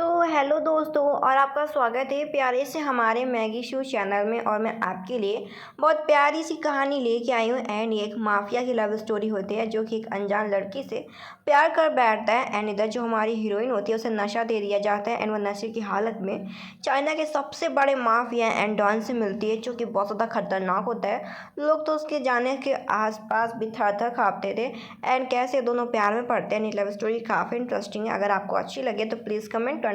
तो हेलो दोस्तों और आपका स्वागत है प्यारे से हमारे मैगी शो चैनल में। और मैं आपके लिए बहुत प्यारी सी कहानी लेके आई हूँ। एंड ये एक माफिया की लव स्टोरी होती है जो कि एक अनजान लड़की से प्यार कर बैठता है। एंड इधर जो हमारी हीरोइन होती है उसे नशा दे दिया जाता है। एंड वो नशे की हालत में चाइना के सबसे बड़े माफिया एंड डॉन से मिलती है जो कि बहुत ज़्यादा खतरनाक होता है। लोग तो उसके जाने के आसपास भी थर थर काँपते थे। एंड कैसे दोनों प्यार में पड़ते हैं। लव स्टोरी काफ़ी इंटरेस्टिंग है। अगर आपको अच्छी लगे तो प्लीज़ कमेंट करना।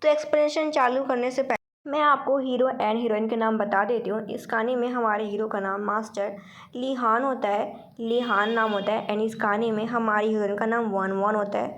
तो एक्सप्लेनेशन चालू करने से पहले मैं आपको हीरो एंड हीरोइन के नाम बता देती हूँ। इस कहानी में हमारे हीरो का नाम मास्टर ली हान होता है, ली हान नाम होता है। एंड इस कहानी में हमारी हीरोइन का नाम वन वन होता है।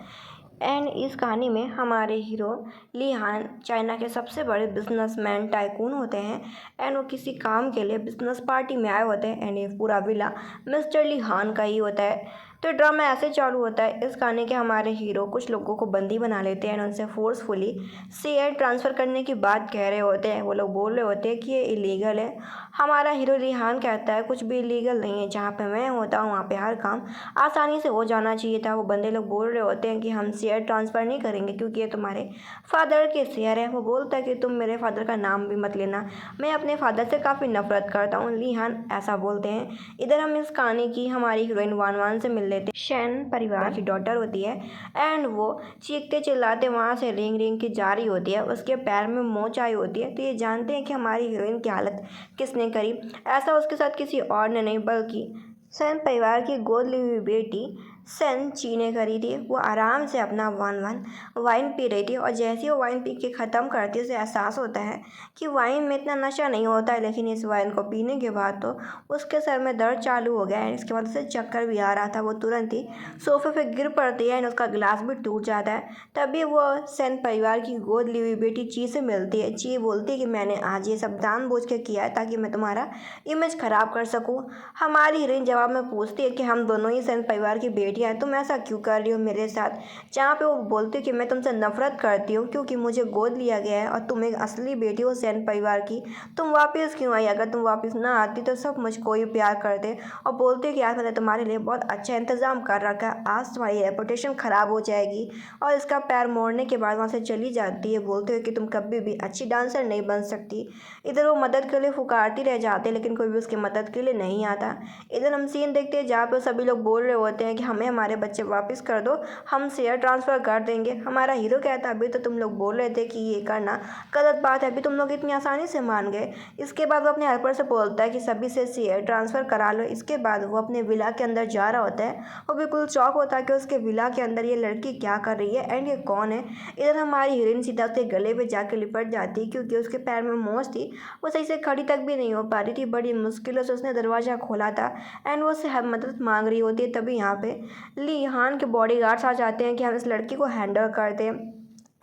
एंड इस कहानी में हमारे हीरो ली हान चाइना के सबसे बड़े बिजनेसमैन टाइकून होते हैं। एंड वो किसी काम के लिए बिजनेस पार्टी में आए होते हैं। एंड ये पूरा विला मिस्टर ली हान का ही होता है। तो ड्रामा ऐसे चालू होता है। इस कहानी के हमारे हीरो कुछ लोगों को बंदी बना लेते हैं और उनसे फोर्सफुली शेयर ट्रांसफ़र करने की बात कह रहे होते हैं। वो लोग बोल रहे होते हैं कि ये इलीगल है। हमारा हीरो रिहान कहता है कुछ भी इलीगल नहीं है, जहाँ पे मैं होता हूँ वहाँ पे हर काम आसानी से हो जाना चाहिए था। वो बंदे लोग बोल रहे होते हैं कि हम शेयर ट्रांसफ़र नहीं करेंगे क्योंकि ये तुम्हारे फादर के शेयर है। वो बोलता है कि तुम मेरे फादर का नाम भी मत लेना, मैं अपने फादर से काफ़ी नफरत करता हूँ। रिहान ऐसा बोलते हैं। इधर हम इस कहानी की हमारी हीरोइन वान वान से मिल लेते। शैन परिवार की डॉटर होती है। एंड वो चीखते चिल्लाते वहाँ से रेंग रेंग के जा रही होती है। उसके पैर में मोच आई होती है। तो ये जानते हैं कि हमारी हीरोइन की हालत किसने करी। ऐसा उसके साथ किसी और ने नहीं बल्कि सैन परिवार की गोद ली हुई बेटी सैन ची ने करी थी। वो आराम से अपना वन वन वाइन पी रही थी और जैसे ही वो वाइन पी के ख़त्म करती है उसे एहसास होता है कि वाइन में इतना नशा नहीं होता है। लेकिन इस वाइन को पीने के बाद तो उसके सर में दर्द चालू हो गया है। इसके बाद उसे चक्कर भी आ रहा था। वो तुरंत ही सोफे पे गिर पड़ती है और उसका गिलास भी टूट जाता है। तभी वो सैन परिवार की गोद ली हुई बेटी ची से मिलती है। ची बोलती है कि मैंने आज ये सब जानबूझ के किया है ताकि मैं तुम्हारा इमेज ख़राब कर सकूँ। हमारी हीरोइन जवाब में पूछती है कि हम दोनों ही सैन परिवार की बेटियां हैं, तुम ऐसा क्यों कर रही हो मेरे साथ। जहाँ पे वो बोलती है कि मैं तुमसे नफरत करती हूँ क्योंकि मुझे गोद लिया गया है और तुम एक असली बेटी हो सैन परिवार की। तुम वापस क्यों आई? अगर तुम वापस ना आती तो सब मुझको ही प्यार करते। और बोलते हैं कि आज मैंने तुम्हारे लिए बहुत अच्छा इंतज़ाम कर रखा है, आज तुम्हारी रेपुटेशन ख़राब हो जाएगी। और इसका पैर मोड़ने के बाद वहाँ से चली जाती है। बोलते हैं कि तुम कभी भी अच्छी डांसर नहीं बन सकती। इधर वो मदद के लिए पुकारती रह जाते लेकिन कोई भी उसकी मदद के लिए नहीं आता। इधर हम सीन देखते हैं जहाँ पे सभी लोग बोल रहे होते हैं कि हमें हमारे बच्चे वापस कर दो, हम शेयर ट्रांसफ़र कर देंगे। हमारा हीरो कहता है अभी तो तुम लोग बोल रहे थे कि ये करना गलत बात है, अभी तुम लोग इतनी आसानी से मान गए। इसके बाद वो अपने हेल्पर से बोलता है कि सभी से शेयर ट्रांसफ़र करा लो। इसके बाद वो अपने विला के अंदर जा रहा होता है। वो बिल्कुल शॉक होता है कि उसके विला के अंदर ये लड़की क्या कर रही है एंड ये कौन है। इधर हमारी हीरोइन सीधा उसके गले पे जाके लिपट जाती है क्योंकि उसके पैर में मोच थी। वो सही से खड़ी तक भी नहीं हो पा रही थी। बड़ी मुश्किलों से उसने दरवाज़ा खोला था एंड वो उससे मदद मांग रही होती है। तभी यहाँ पे ली हान के बॉडीगार्ड्स आ जाते हैं कि हम इस लड़की को हैंडल करते हैं।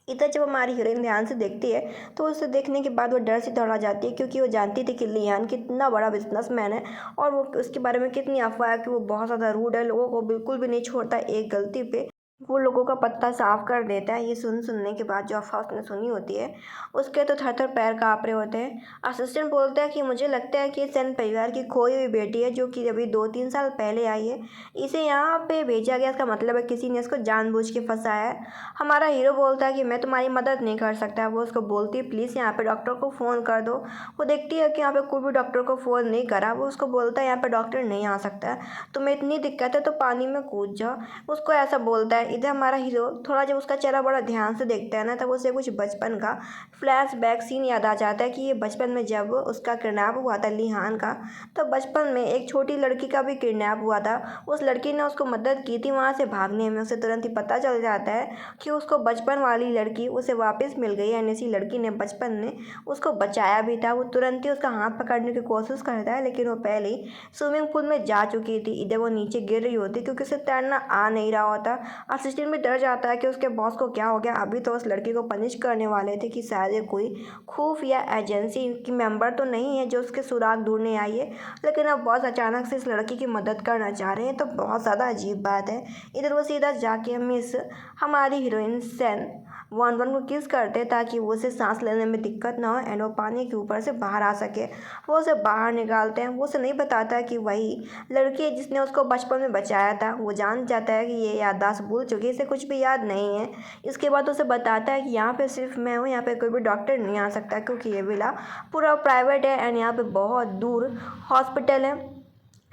इधर जब हमारी हीरोइन ध्यान से देखती है तो उसे देखने के बाद वो डर से दौड़ा जाती है क्योंकि वो जानती थी कि लियान कितना बड़ा बिजनेसमैन है और वो उसके बारे में कितनी अफवाह है कि वो बहुत ज़्यादा रूड है, लोगों को बिल्कुल भी नहीं छोड़ता। एक गलती पे वो लोगों का पत्ता साफ कर देता है। ये सुनने के बाद जो अफवाह उसने सुनी होती है उसके तो थर थर पैर काँप रहे होते हैं। असिस्टेंट बोलता है कि मुझे लगता है कि सेन परिवार की खोई हुई बेटी है जो कि अभी 2-3 साल पहले आई है। इसे यहाँ पे भेजा गया, इसका मतलब है किसी ने इसको जानबूझ के फंसाया है। हमारा हीरो बोलता है कि मैं तुम्हारी मदद नहीं कर सकता। वो उसको बोलती है प्लीज़ यहाँ पे डॉक्टर को फ़ोन कर दो। वो देखती है कि यहाँ पे कोई भी डॉक्टर को फ़ोन नहीं करा। वो उसको बोलता है यहाँ पे डॉक्टर नहीं आ सकता है, तुम्हें इतनी दिक्कत है तो पानी में कूद जाओ। उसको ऐसा बोलता है। इधर हमारा हीरो थोड़ा जब उसका चेहरा बड़ा ध्यान से देखता है ना तब उसे कुछ बचपन का फ्लैशबैक सीन याद आ जाता है कि ये बचपन में जब उसका किडनैप हुआ था लिहान का, तब बचपन में एक छोटी लड़की का भी किडनैप हुआ था। उस लड़की ने उसको मदद की थी वहाँ से भागने में। उसे तुरंत ही पता चल जाता है कि उसको बचपन वाली लड़की उसे वापस मिल गई है। इसी लड़की ने बचपन में उसको बचाया भी था। वो तुरंत ही उसका हाथ पकड़ने की कोशिश करता है लेकिन वो पहले ही स्विमिंग पूल में जा चुकी थी। इधर वो नीचे गिर रही होती क्योंकि उसे तैरना आ नहीं रहा होता। असिस्टेंट भी डर जाता है कि उसके बॉस को क्या हो गया। अभी तो उस लड़की को पनिश करने वाले थे कि शायद ये कोई खुफिया एजेंसी की मेंबर तो नहीं है जो उसके सुराग ढूंढने आई है, लेकिन अब बॉस अचानक से इस लड़की की मदद करना चाह रहे हैं तो बहुत ज़्यादा अजीब बात है। इधर वो सीधा जाके मिस हमारी हीरोइन सैन वन वन को किस करते हैं ताकि वो उसे सांस लेने में दिक्कत ना हो एंड वो पानी के ऊपर से बाहर आ सके। वो उसे बाहर निकालते हैं। वो उसे नहीं बताता कि वही लड़की है जिसने उसको बचपन में बचाया था। वो जान जाता है कि ये याददाश्त भूल चुकी है, इसे कुछ भी याद नहीं है। इसके बाद उसे बताता है कि यहाँ पे सिर्फ मैं हूँ, यहाँ पे कोई भी डॉक्टर नहीं आ सकता क्योंकि ये विला पूरा प्राइवेट है एंड यहाँ पे बहुत दूर हॉस्पिटल है।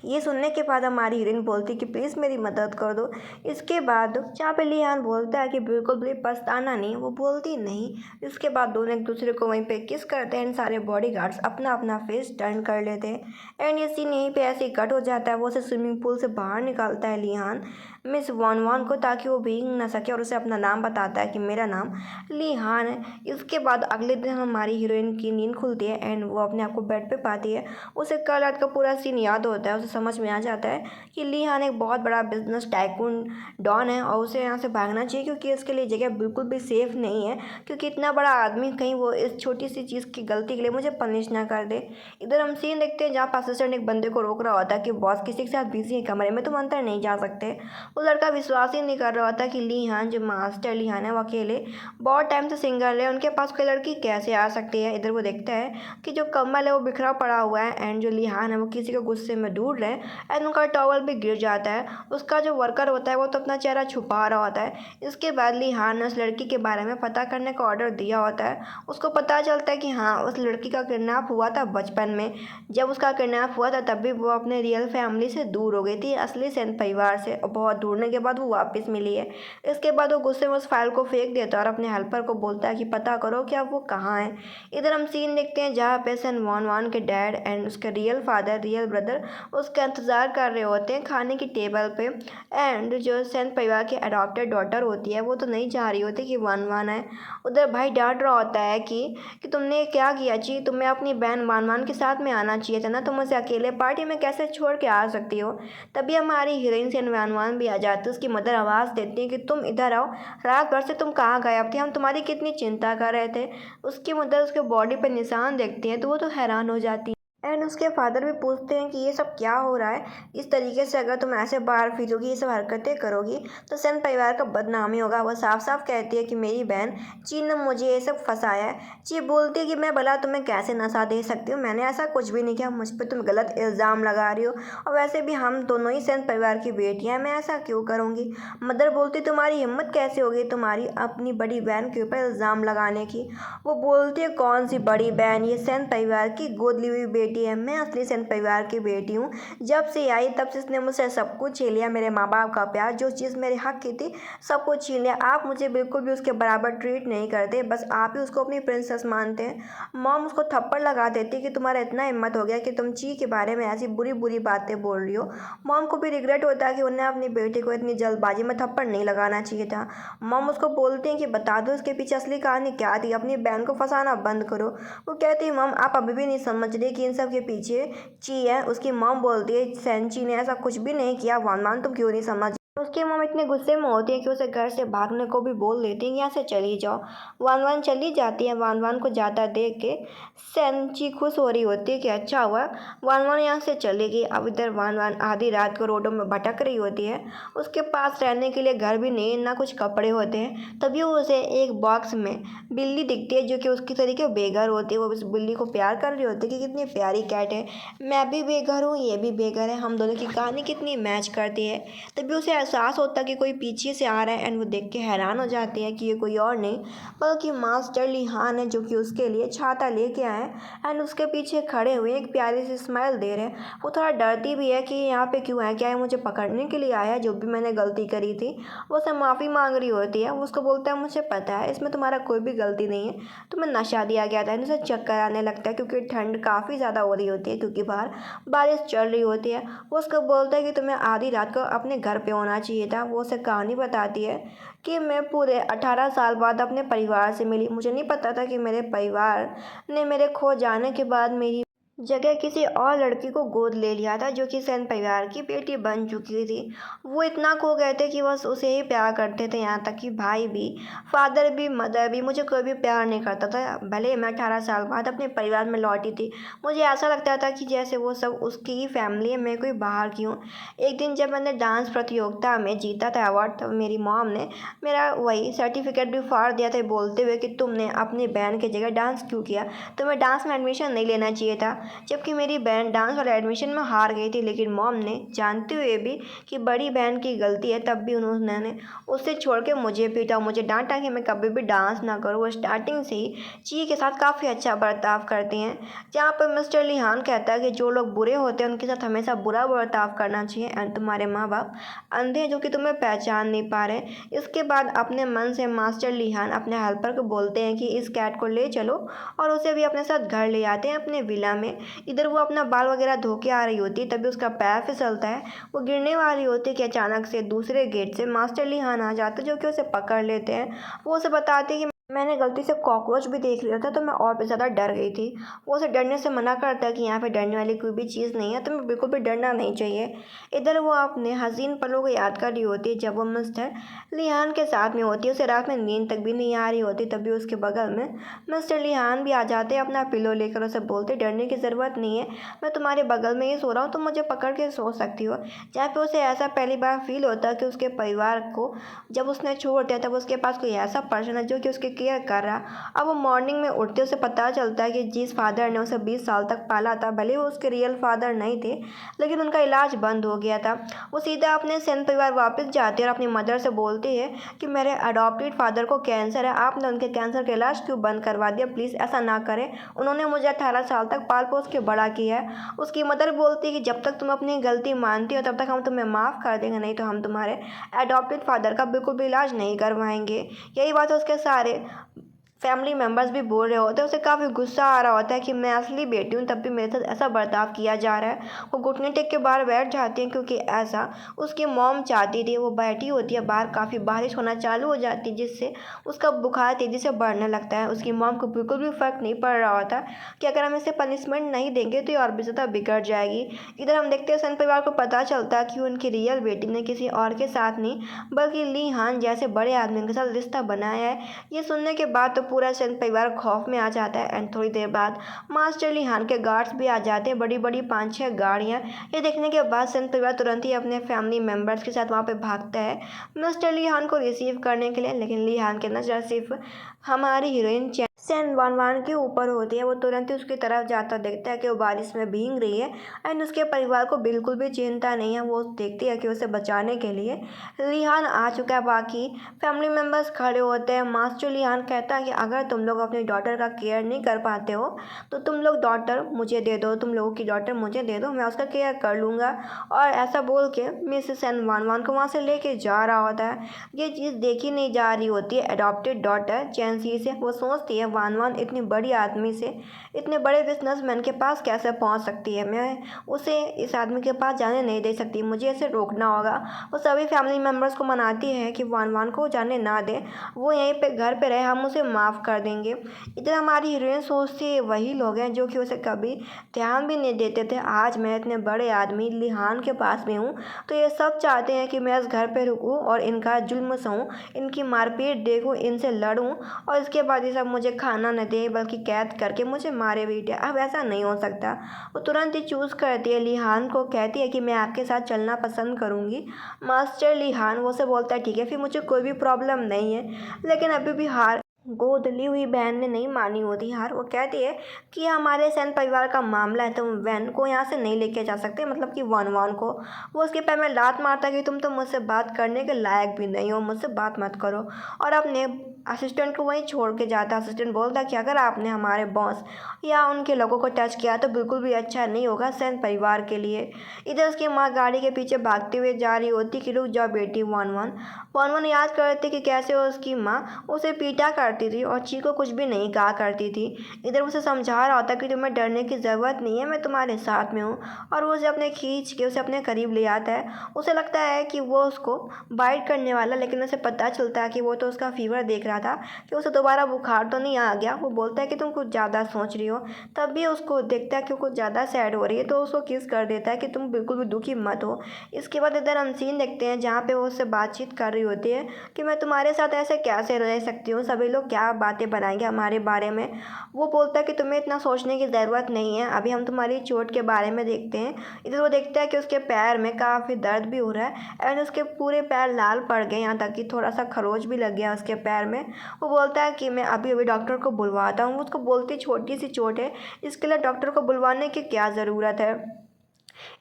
ये सुनने के बाद हमारी हीरोइन बोलती कि प्लीज़ मेरी मदद कर दो। इसके बाद जहाँ पे लियान बोलता है कि बिल्कुल भी पछताना नहीं, वो बोलती नहीं। इसके बाद दोनों एक दूसरे को वहीं पे किस करते हैं एंड सारे बॉडीगार्ड्स अपना अपना फेस टर्न कर लेते हैं एंड ये सीन यहीं पे ऐसे ही कट हो जाता है। वो उसे स्विमिंग पूल से बाहर निकालता है लियान मिस वन वन को ताकि वो भीग ना सके और उसे अपना नाम बताता है कि मेरा नाम लिहान है। इसके बाद अगले दिन हमारी हीरोइन की नींद खुलती है एंड वो अपने आप को बेड पे पाती है। उसे कल रात का पूरा सीन याद होता है। उसे समझ में आ जाता है कि लिहान एक बहुत बड़ा बिजनेस टाइकून डॉन है और उसे यहाँ से भागना चाहिए क्योंकि इसके लिए जगह बिल्कुल भी सेफ नहीं है, क्योंकि इतना बड़ा आदमी कहीं वो इस छोटी सी चीज़ की गलती के लिए मुझे पनिश ना कर दे। इधर हम सीन देखते हैं जहाँ पर असिस्टेंट एक बंदे को रोक रहा होता है कि बॉस किसी के साथ बिजी है कमरे में, तुम अंदर नहीं जा सकते। वो लड़का विश्वास ही नहीं कर रहा होता कि लिहान जो मास्टर लिहान है वो अकेले बहुत टाइम से सिंगल है, उनके पास कोई लड़की कैसे आ सकती है। इधर वो देखता है कि जो कम्बल है वो बिखरा पड़ा हुआ है एंड जो लिहान है वो किसी को गुस्से में ढूंढ रहे हैं एंड उनका टॉवल भी गिर जाता है। उसका जो वर्कर होता है वो तो अपना चेहरा छुपा रहा होता है। इसके बाद लिहान ने उस लड़की के बारे में पता करने का ऑर्डर दिया होता है। उसको पता चलता है कि हाँ, उस लड़की का किडनैप हुआ था बचपन में। जब उसका किडनैप हुआ था तब भी वो अपने रियल फैमिली से दूर हो गई थी, असली सेन परिवार से, और बहुत ढूंढने के बाद वो वापस मिली है। इसके बाद वो गुस्से में उस फाइल को फेंक देता है और अपने हेल्पर को बोलता है कि पता करो कि अब वो कहाँ है। इधर हम सीन देखते हैं जहाँ पे सेन वन वन के डैड एंड उसके रियल फादर रियल ब्रदर उसका इंतज़ार कर रहे होते हैं खाने की टेबल पे एंड जो सेन परिवार की अडॉप्टेड डॉटर होती है वो तो नहीं चाह रही होती कि वन वन है। उधर भाई डांट रहा होता है कि तुमने क्या किया जी, तुम्हें अपनी बहन वन वन के साथ में आना चाहिए था ना, तुम उसे अकेले पार्टी में कैसे छोड़ के आ सकती हो। तभी हमारी हीरोइन सेन वन वन भी आ जाती है। उसकी मदर आवाज़ देती है कि तुम इधर आओ, रात भर से तुम कहाँ गायब थे, हम तुम्हारी कितनी चिंता कर रहे थे। उसकी मदर उसके बॉडी पर निशान देखती है तो वो तो हैरान हो जाती है एंड उसके फादर भी पूछते हैं कि ये सब क्या हो रहा है। इस तरीके से अगर तुम ऐसे बाहर फिरोगी, ये सब हरकतें करोगी तो सेन परिवार का बदनामी होगा। वो साफ साफ कहती है कि मेरी बहन ची ने मुझे ये सब फंसाया है। ची बोलती है कि मैं भला तुम्हें कैसे नशा दे सकती हूँ, मैंने ऐसा कुछ भी नहीं किया, मुझ पर तुम गलत इल्ज़ाम लगा रही हो, और वैसे भी हम दोनों ही सेन परिवार की बेटियाँ हैं, मैं ऐसा क्यों करूँगी। मदर बोलती तुम्हारी हिम्मत कैसे होगी तुम्हारी अपनी बड़ी बहन के ऊपर इल्ज़ाम लगाने की। वो बोलती है कौन सी बड़ी बहन, ये सेन परिवार की गोद ली हुई बेटी है, मैं असली सेन परिवार की बेटी हूँ। जब से आई तब से इसने मुझसे सब कुछ छीन लिया, मेरे माँ बाप का प्यार, जो चीज़ मेरे हक की थी सब कुछ छीन लिया। आप मुझे बिल्कुल भी उसके बराबर ट्रीट नहीं करते, बस आप ही उसको अपनी प्रिंसेस मानते हैं। मॉम उसको थप्पड़ लगा देती कि तुम्हारा इतना हिम्मत हो गया कि तुम ची के बारे में ऐसी बुरी बुरी बातें बोल रही हो। मॉम को भी रिग्रेट होता है कि उन्हें अपनी बेटी को इतनी जल्दबाजी में थप्पड़ नहीं लगाना चाहिए था। मॉम उसको बोलते हैं कि बता दो इसके पीछे असली कहानी क्या थी, अपनी बहन को फंसाना बंद करो। वो कहती है मॉम आप अभी भी नहीं समझ रहे कि इन सब के पीछे ची है। उसकी मॉम बोलती है सेंची ने ऐसा कुछ भी नहीं किया, वन वन तुम क्यों नहीं समझ। उसकी मॉम इतने गुस्से में होती है कि उसे घर से भागने को भी बोल देती है, यहाँ से चली जाओ। वन वन चली जाती है। वन वन को जाता देख के सेंची खुश हो रही होती है कि अच्छा हुआ वन वन यहाँ से चली गई। अब इधर वन वन आधी रात को रोडों में भटक रही होती है। उसके पास रहने के लिए घर भी नहीं, ना कुछ कपड़े होते हैं। तभी उसे एक बॉक्स में बिल्ली दिखती है जो कि उसकी तरीके बेघर होती है। वो उस बिल्ली को प्यार कर रही होती है कि कितनी प्यारी कैट है, मैं भी बेघर हूँ, ये भी बेघर है, हम दोनों की कहानी कितनी मैच करती है। तभी उसे एहसास होता है कि कोई पीछे से आ रहा है एंड वो देख के हैरान हो जाती है कि ये कोई और नहीं बल्कि मास्टर लिहान है, जो कि उसके लिए छाता लेके आए एंड उसके पीछे खड़े हुए एक प्यारी सी स्माइल दे रहे हैं। वो थोड़ा डरती भी है कि यहाँ पे क्यों है, क्या है मुझे पकड़ने के लिए आया है, जो भी मैंने गलती करी थी। वो उससे माफ़ी मांग रही होती है। वो उसको बोलता है मुझे पता है इसमें तुम्हारा कोई भी गलती नहीं है, तुम्हें नशा दिया गया था। उसे चक्कर आने लगता है क्योंकि ठंड काफ़ी ज़्यादा हो रही होती है, क्योंकि बाहर बारिश चल रही होती है। वो उसको बोलता है कि तुम्हें आधी रात को अपने घर पे होना चाहिए था। वो उसे कहानी बताती है कि मैं पूरे 18 साल बाद अपने परिवार से मिली, मुझे नहीं पता था कि मेरे परिवार ने मेरे खो जाने के बाद मेरी जगह किसी और लड़की को गोद ले लिया था जो कि सेन परिवार की बेटी बन चुकी थी। वो इतना खो गए थे कि बस उसे ही प्यार करते थे, यहाँ तक कि भाई भी, फादर भी, मदर भी। मुझे कोई भी प्यार नहीं करता था। भले ही मैं 18 साल बाद अपने परिवार में लौटी थी, मुझे ऐसा लगता था कि जैसे वो सब उसकी ही फैमिली है, मैं कोई बाहर की हूँ। एक दिन जब मैंने डांस प्रतियोगिता में जीता था अवार्ड, तब मेरी मॉम ने मेरा वही सर्टिफिकेट भी फाड़ दिया था, बोलते हुए कि तुमने अपनी बहन की जगह डांस क्यों किया, तुम्हें डांस में एडमिशन नहीं लेना चाहिए था। जबकि मेरी बहन डांस वाले एडमिशन में हार गई थी, लेकिन मॉम ने जानते हुए भी कि बड़ी बहन की गलती है, तब भी उन्होंने उसे छोड़ के मुझे पीटा, मुझे डांटा कि मैं कभी भी डांस ना करूँ। वो स्टार्टिंग से ही ची के साथ काफ़ी अच्छा बर्ताव करती हैं। जहाँ पर मिस्टर लिहान कहता है कि जो लोग बुरे होते हैं उनके साथ हमेशा बुरा बर्ताव करना चाहिए, एंड तुम्हारे माँ बाप अंधे हैं जो कि तुम्हें पहचान नहीं पा रहे। इसके बाद अपने मन से मास्टर लिहान अपने हेल्पर को बोलते हैं कि इस कैट को ले चलो, और उसे भी अपने साथ घर ले आते हैं अपने विला में। इधर वो अपना बाल वगैरह धो के आ रही होती है, तभी उसका पैर फिसलता है, वो गिरने वाली होती है कि अचानक से दूसरे गेट से मास्टर लिहान आ जाते हैं, जो कि उसे पकड़ लेते हैं। वो उसे बताते हैं कि मैंने गलती से कॉकरोच भी देख लिया था, तो मैं और भी ज़्यादा डर गई थी। वो उसे डरने से मना करता है कि यहाँ पे डरने वाली कोई भी चीज़ नहीं है, तुम्हें बिल्कुल भी डरना नहीं चाहिए। इधर वो अपने हसीन पलों को याद कर रही होती है जब वो मिस्टर लिहान के साथ में होती है। उसे रात में नींद तक भी नहीं आ रही होती, तभी उसके बगल में मिस्टर लिहान भी आ जाते हैं अपना पिलो लेकर। उसे बोलते डरने की ज़रूरत नहीं है, मैं तुम्हारे बगल में ही सो रहा हूँ, तुम मुझे पकड़ के सो सकती हो। जहाँ पे उसे ऐसा पहली बार फील होता है कि उसके परिवार को जब उसने छोड़ दिया, तब उसके पास कोई ऐसा पर्सन है जो कि उसकी केयर कर रहा। अब वो मॉर्निंग में उठते उसे पता चलता है कि जिस फादर ने उसे 20 साल तक पाला था, भले वो उसके रियल फादर नहीं थे, लेकिन उनका इलाज बंद हो गया था। वो सीधा अपने सेन परिवार वापस जाते हैं और अपनी मदर से बोलती है कि मेरे अडॉप्टेड फादर को कैंसर है, आपने उनके कैंसर का इलाज क्यों बंद करवा दिया, प्लीज़ ऐसा ना करें, उन्होंने मुझे 18 साल तक पाल पोस के बड़ा किया है। उसकी मदर बोलती है कि जब तक तुम अपनी गलती मानती हो तब तक हम तुम्हें माफ़ कर देंगे, नहीं तो हम तुम्हारे अडॉप्टेड फादर का बिल्कुल भी इलाज नहीं करवाएंगे। यही बात उसके सारे फैमिली मेम्बर्स भी बोल रहे होते हैं। उसे काफ़ी गुस्सा आ रहा होता है कि मैं असली बेटी हूँ, तब भी मेरे साथ ऐसा बर्ताव किया जा रहा है। वो घुटने टेक के बाहर बैठ जाती हैं, क्योंकि ऐसा उसकी मॉम चाहती थी। वो बैठी होती है बाहर, काफ़ी बारिश होना चालू हो जाती है, जिससे उसका बुखार तेज़ी से बढ़ने लगता है। उसकी मॉम को बिल्कुल भी फ़र्क नहीं पड़ रहा होता कि अगर हम इसे पनिशमेंट नहीं देंगे तो ये और भी ज़्यादा बिगड़ जाएगी। इधर हम देखते हैं सन परिवार को पता चलता है कि उनकी रियल बेटी ने किसी और के साथ नहीं, बल्कि ली हान जैसे बड़े आदमी के साथ रिश्ता बनाया है। ये सुनने के बाद तो पूरा सन परिवार खौफ में आ जाता है, एंड थोड़ी देर बाद मास्टर लिहान के गार्ड्स भी आ जाते हैं, बड़ी बड़ी 5-6 गाड़ियाँ। ये देखने के बाद सन परिवार तुरंत ही अपने फैमिली मेम्बर्स के साथ वहाँ पे भागता है मिस्टर लिहान को रिसीव करने के लिए। लेकिन लिहान की नज़र सिर्फ हमारी हीरोइन सेन वान वान के ऊपर होती है। वो तुरंत ही उसकी तरफ जाता देखता है कि वो बारिश में भीग रही है, एंड उसके परिवार को बिल्कुल भी चिंता नहीं है। वो देखती है कि उसे बचाने के लिए लिहान आ चुका है। बाकी फैमिली मेम्बर्स खड़े होते हैं। मास्टर लिहान कहता है कि अगर तुम लोग अपनी डॉटर का केयर नहीं कर पाते हो तो तुम लोग डॉटर मुझे दे दो, तुम लोगों की डॉटर मुझे दे दो, मैं उसका केयर कर लूँगा। और ऐसा बोल के मिसेस सेन वान वान को वहाँ से लेके जा रहा होता है। ये चीज़ देखी नहीं जा रही होती है एडॉप्टेड डॉटर चैंसी से। वो सोचती है वान वान इतनी बड़ी आदमी से, इतने बड़े बिजनेसमैन के पास कैसे पहुंच सकती है, मैं उसे इस आदमी के पास जाने नहीं दे सकती, मुझे इसे रोकना होगा। वो सभी फैमिली मेम्बर्स को मनाती है कि वान वान को जाने ना दें, वो यहीं पे घर पे रहे, हम उसे माफ़ कर देंगे। इधर हमारी हीरोइन सोचती है वही लोग हैं जो कि उसे कभी ध्यान भी नहीं देते थे। आज मैं इतने बड़े आदमी लिहान के पास में हूँ, तो ये सब चाहते हैं कि मैं इस घर पे रुकूँ और इनका जुल्म सहूँ, इनकी मारपीट देखूँ, इनसे लड़ूँ, और इसके बाद ये सब मुझे खाना न दे बल्कि कैद करके मुझे मारे भी दे। अब ऐसा नहीं हो सकता। वो तुरंत ही चूज़ करती है लिहान को, कहती है कि मैं आपके साथ चलना पसंद करूँगी। मास्टर लिहान वो से बोलता है ठीक है, फिर मुझे कोई भी प्रॉब्लम नहीं है। लेकिन अभी भी हार गोद ली हुई बहन ने नहीं मानी होती हार। वो कहती है कि हमारे सेन परिवार का मामला है, तुम वैन को यहाँ से नहीं लेके जा सकते, मतलब कि वन वन को। वो उसके पैर में लात मारता है कि तुम तो मुझसे बात करने के लायक भी नहीं हो, मुझसे बात मत करो, और अपने असिस्टेंट को वहीं छोड़ के जाता है। असिस्टेंट बोलता है कि अगर आपने हमारे बॉस या उनके लोगों को टच किया तो बिल्कुल भी अच्छा नहीं होगा सेन परिवार के लिए। इधर उसकी माँ गाड़ी के पीछे भागते हुए जा रही होती कि रुक जाओ बेटी। वन वन वन वन याद करती कि कैसे उसकी माँ उसे पीटा करती थी और ची को कुछ भी नहीं कहा करती थी। इधर उसे समझा रहा होता कि तुम्हें डरने की ज़रूरत नहीं है, मैं तुम्हारे साथ में हूँ। और वो उसे अपने खींच के उसे अपने करीब ले आता है। उसे लगता है कि वो उसको बाइट करने वाला, लेकिन उसे पता चलता है कि वो तो उसका फीवर देख रहा किया था कि उसे दोबारा बुखार तो नहीं आ गया। वो बोलता है कि तुम कुछ ज़्यादा सोच रही हो। तब भी उसको देखता है कि वो कुछ ज़्यादा सैड हो रही है, तो उसको किस कर देता है कि तुम बिल्कुल भी दुखी मत हो। इसके बाद इधर हम सीन देखते हैं जहाँ पे वो उससे बातचीत कर रही होती है कि मैं तुम्हारे साथ ऐसे कैसे रह सकती हूँ, सभी लोग क्या बातें बनाएंगे हमारे बारे में। वो बोलता है कि तुम्हें इतना सोचने की ज़रूरत नहीं है, अभी हम तुम्हारी चोट के बारे में देखते हैं। इधर वो देखता है कि उसके पैर में काफ़ी दर्द भी हो रहा है एंड उसके पूरे पैर लाल पड़ गए, यहाँ तक कि थोड़ा सा खरोच भी लग गया उसके पैर में। वो बोलता है कि मैं अभी अभी डॉक्टर को बुलवाता हूँ। उसको बोलती छोटी सी चोट है, इसके लिए डॉक्टर को बुलवाने की क्या ज़रूरत है।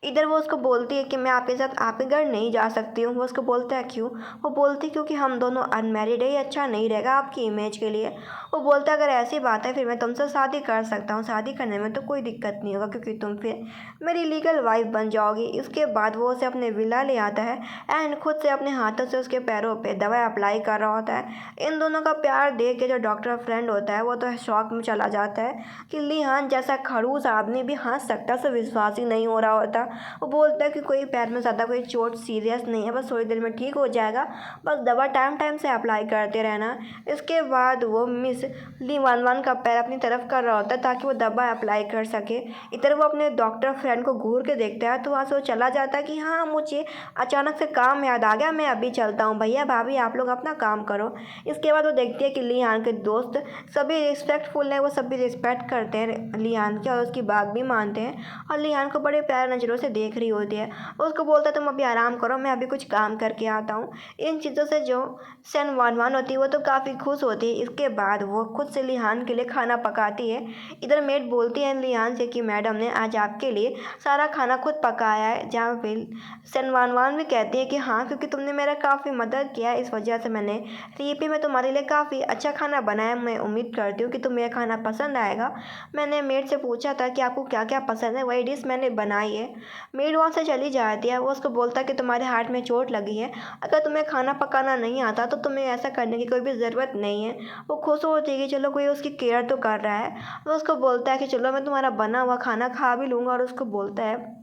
इधर वो उसको बोलती है कि मैं आपके साथ आपके घर नहीं जा सकती हूँ। वो उसको बोलता है क्यों। वो बोलती क्योंकि हम दोनों अनमैरिड है, ये अच्छा नहीं रहेगा आपकी इमेज के लिए। वो बोलता है अगर ऐसी बात है फिर मैं तुमसे शादी कर सकता हूँ, शादी करने में तो कोई दिक्कत नहीं होगा क्योंकि तुम फिर मेरी लीगल वाइफ बन जाओगी। इसके बाद वो उसे अपने विला ले आता है एंड खुद से अपने हाथों से उसके पैरों पर दवा अप्लाई कर रहा होता है। इन दोनों का प्यार देख के जो डॉक्टर फ्रेंड होता है वो तो शॉक में चला जाता है कि लिहान जैसा खड़ूस आदमी भी हंस सकता है, उसे विश्वास ही नहीं हो रहा होता। वो बोलता है कि कोई पैर में ज़्यादा कोई चोट सीरियस नहीं है, बस थोड़ी देर में ठीक हो जाएगा, बस दवा टाइम टाइम से अप्लाई करते रहना। इसके बाद वो मिस ली वन वन का पैर अपनी तरफ कर रहा होता है ताकि वो दवा अप्लाई कर सके। इधर वो अपने डॉक्टर फ्रेंड को घूर के देखता है तो वहाँ से वो चला जाता है कि हाँ मुझे अचानक से काम याद आ गया, मैं अभी चलता हूँ, भैया भाभी आप लोग अपना काम करो। इसके बाद वो देखती है कि लिहान के दोस्त सभी रिस्पेक्टफुल है, वो सभी रिस्पेक्ट करते हैं लिहान की और उसकी बात भी मानते हैं और लिहान को बड़े प्यार नज़रों से देख रही होती है। उसको बोलता है तुम अभी आराम करो, मैं अभी कुछ काम करके आता हूँ। इन चीज़ों से जो सन वन वन होती है वो तो काफ़ी खुश होती है। इसके बाद वो खुद से लिहान के लिए खाना पकाती है। इधर मेड बोलती है लिहान से कि मैडम ने आज आपके लिए सारा खाना खुद पकाया है, जहाँ पे सन वन वन भी कहती है कि हाँ क्योंकि तुमने मेरा काफ़ी मदद किया है, इस वजह से मैंने रेसिपी में तुम्हारे लिए काफ़ी अच्छा खाना बनाया। मैं उम्मीद करती हूँ कि तुम्हें यह खाना पसंद आएगा। मैंने मेड से पूछा था कि आपको क्या क्या पसंद है, वही डिश मैंने बनाई है। मेड वहाँ से चली जाती है। वो उसको बोलता है कि तुम्हारे हार्ट में चोट लगी है, अगर तुम्हें खाना पकाना नहीं आता तो तुम्हें ऐसा करने की कोई भी ज़रूरत नहीं है। वो खुश होती है कि चलो कोई उसकी केयर तो कर रहा है। वो उसको बोलता है कि चलो मैं तुम्हारा बना हुआ खाना खा भी लूँगा, और उसको बोलता है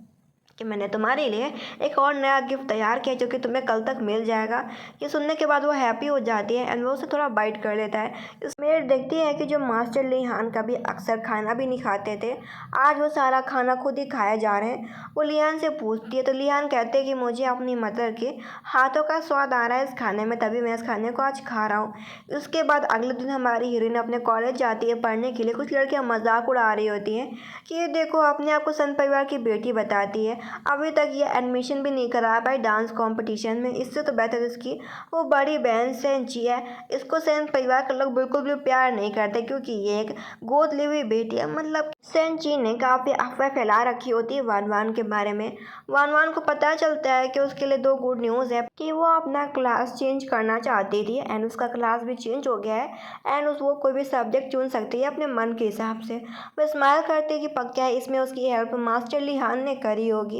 कि मैंने तुम्हारे लिए एक और नया गिफ्ट तैयार किया जो कि तुम्हें कल तक मिल जाएगा। ये सुनने के बाद वो हैप्पी हो जाती है एंड वो उसे थोड़ा बाइट कर लेता है। इसमें देखती है कि जो मास्टर लिहान का भी अक्सर खाना भी नहीं खाते थे, आज वो सारा खाना खुद ही खाए जा रहे हैं। वो लिहान से पूछती है तो लिहान कहते हैं कि मुझे अपनी मदर के हाथों का स्वाद आ रहा है इस खाने में, तभी मैं इस खाने को आज खा रहा हूँ। उसके बाद अगले दिन हमारी हीरोइन अपने कॉलेज जाती है पढ़ने के लिए। कुछ लड़कियाँ मजाक उड़ा रही होती हैं कि ये देखो अपने आप को संत परिवार की बेटी बताती है, अभी तक ये एडमिशन भी नहीं करा पाई डांस कंपटीशन में, इससे तो बेहतर इसकी वो बड़ी बहन सेंची है। इसको सेन परिवार के लोग बिल्कुल भी प्यार नहीं करते क्योंकि ये एक गोद ली हुई बेटी है। मतलब सेंची ने काफ़ी अफवाह फैला रखी होती है वान वान के बारे में। वान वान को पता चलता है कि उसके लिए दो गुड न्यूज़ है कि वो अपना क्लास चेंज करना चाहती थी एंड उसका क्लास भी चेंज हो गया है एंड वो कोई भी सब्जेक्ट चुन सकती है अपने मन के हिसाब से। वो स्माइल करती है कि पक्का है इसमें उसकी हेल्प मास्टर लिहान ने करी होगी।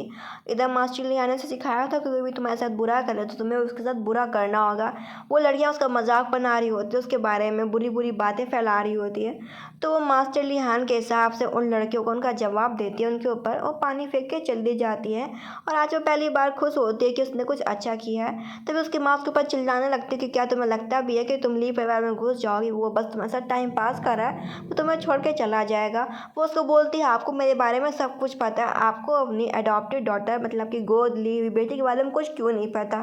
इधर मास्टर लिहान ने से सिखाया था कि कोई भी तुम्हारे साथ बुरा करे तो तुम्हें उसके साथ बुरा करना होगा। वो लड़कियां उसका मजाक बना रही होती है, उसके बारे में बुरी बुरी बातें फैला रही होती है। तो वो मास्टर लिहान के हिसाब से उन लड़कियों को उनका जवाब देती है उनके ऊपर और पानी फेंक के चली जाती है। और आज वो पहली बार खुश होती है कि उसने कुछ अच्छा किया है। तभी उसकी माँ उसके ऊपर चिल्लाने लगती है कि क्या तुम्हें लगता भी है कि तुम ली परिवार में घुस जाओगी, वो बस तुम्हारे साथ टाइम पास कर रहा है, वो तुम्हें छोड़ के चला जाएगा। वो उसको बोलती है आपको मेरे बारे में सब कुछ पता है, आपको अपनी अडॉप्टेड डॉटर मतलब कि गोद ली हुई बेटी के बारे में कुछ क्यों नहीं पता।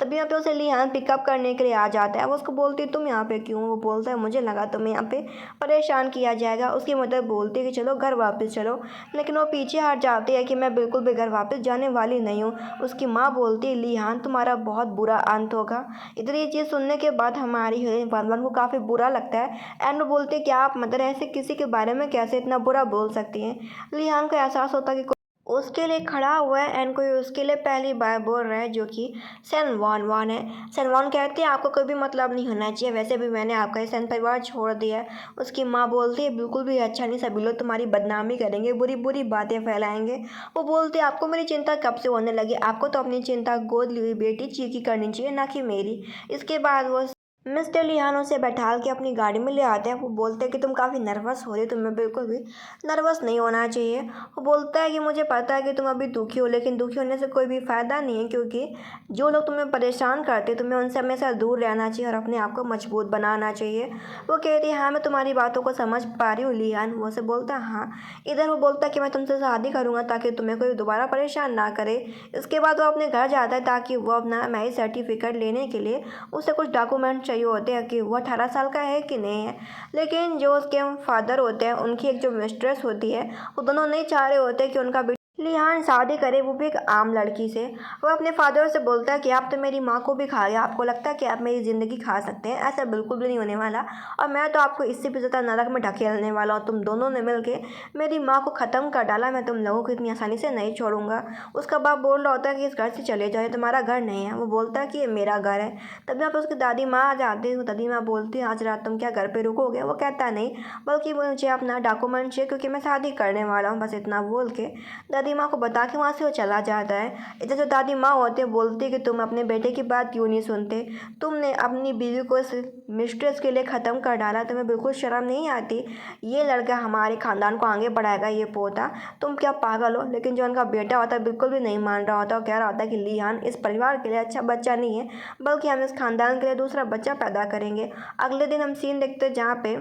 तभी यहाँ पे उसे लिहान पिकअप करने के लिए आ जाता है। वो उसको बोलती है तुम यहाँ पे क्यों। वो बोलता है मुझे लगा तुम्हें यहाँ पे परेशान किया जाएगा। उसकी मदर बोलती है कि चलो घर वापस चलो, लेकिन वो पीछे हट जाती है कि मैं बिल्कुल भी घर वापस जाने वाली नहीं हूँ। उसकी माँ बोलती है लिहान तुम्हारा बहुत बुरा अंत होगा। इधर ये चीज़ सुनने के बाद हमारी हीरोइन वन को काफ़ी बुरा लगता है एंड वो बोलती है कि आप मदर ऐसे किसी के बारे में कैसे इतना बुरा बोल सकती हैं। लिहान को एहसास होता है कि उसके लिए खड़ा हुआ है एंड कोई उसके लिए पहली बार बोल रहा है जो कि सन वन वन है। सन वन कहते हैं आपको कोई भी मतलब नहीं होना चाहिए, वैसे भी मैंने आपका सन परिवार छोड़ दिया है। उसकी माँ बोलती है बिल्कुल भी अच्छा नहीं, सभी लोग तुम्हारी बदनामी करेंगे, बुरी बुरी बातें फैलाएंगे। वो बोलते हैं आपको मेरी चिंता कब से होने लगी, आपको तो अपनी चिंता गोद ली हुई बेटी ची की करनी चाहिए ना कि मेरी। इसके बाद वो मिस्टर लिहान उसे बैठाल के अपनी गाड़ी में ले आते हैं। वो बोलते हैं कि तुम काफ़ी नर्वस हो रही हो, तुम्हें बिल्कुल भी नर्वस नहीं होना चाहिए। वो बोलता है कि मुझे पता है कि तुम अभी दुखी हो, लेकिन दुखी होने से कोई भी फ़ायदा नहीं है, क्योंकि जो लोग तुम्हें परेशान करते हैं तुम्हें उनसे हमेशा दूर रहना चाहिए और अपने आप को मजबूत बनाना चाहिए। वो कहती है हाँ मैं तुम्हारी बातों को समझ पा रही हूँ लिहान। वो से बोलता है हाँ। इधर वो बोलता है कि मैं तुमसे शादी करूँगा ताकि तुम्हें कोई दोबारा परेशान ना करे। इसके बाद वो अपने घर जाता है ताकि वो अपना मैरिज सर्टिफिकेट लेने के लिए उसे कुछ डॉक्यूमेंट चाहिए होते हैं कि वो 18 साल का है कि नहीं है। लेकिन जो उसके फादर होते हैं, उनकी एक जो मिस्ट्रेस होती है, वो दोनों नहीं चाह रहे होते कि उनका लिहान शादी करे, वो भी एक आम लड़की से। वो अपने फादर से बोलता है कि आप तो मेरी माँ को भी खा गए, आपको लगता है कि आप मेरी ज़िंदगी खा सकते हैं? ऐसा बिल्कुल भी नहीं होने वाला, और मैं तो आपको इससे भी ज़्यादा नरक में ढकेलने वाला हूँ। तुम दोनों ने मिल के मेरी माँ को ख़त्म कर डाला, मैं तुम लोगों को इतनी आसानी से नहीं छोड़ूंगा। उसका बाप बोल रहा होता है कि इस घर से चले जाओ, ये तुम्हारा घर नहीं है। वो बोलता है कि ये मेरा घर है। तभी यहाँ पर उसकी दादी माँ आ जाती है। दादी माँ बोलती है आज रात तुम क्या घर पर रुकोगे? वो कहता है नहीं, बल्कि मुझे अपना डॉक्यूमेंट चाहिए क्योंकि मैं शादी करने वाला हूँ। बस इतना बोल के दादी माँ को बता के वहाँ से वो चला जाता है। इधर जो दादी माँ होते हैं बोलती है कि तुम अपने बेटे की बात क्यों नहीं सुनते? तुमने अपनी बीवी को इस मिस्ट्रेस के लिए ख़त्म कर डाला, तुम्हें बिल्कुल शर्म नहीं आती? ये लड़का हमारे ख़ानदान को आगे बढ़ाएगा, ये पोता। तुम क्या पागल हो? लेकिन जो उनका बेटा होता है बिल्कुल भी नहीं मान रहा होता और कह रहा होता है कि लिहान इस परिवार के लिए अच्छा बच्चा नहीं है, बल्कि हम इस ख़ानदान के लिए दूसरा बच्चा पैदा करेंगे। अगले दिन हम सीन देखते हैं जहाँ पे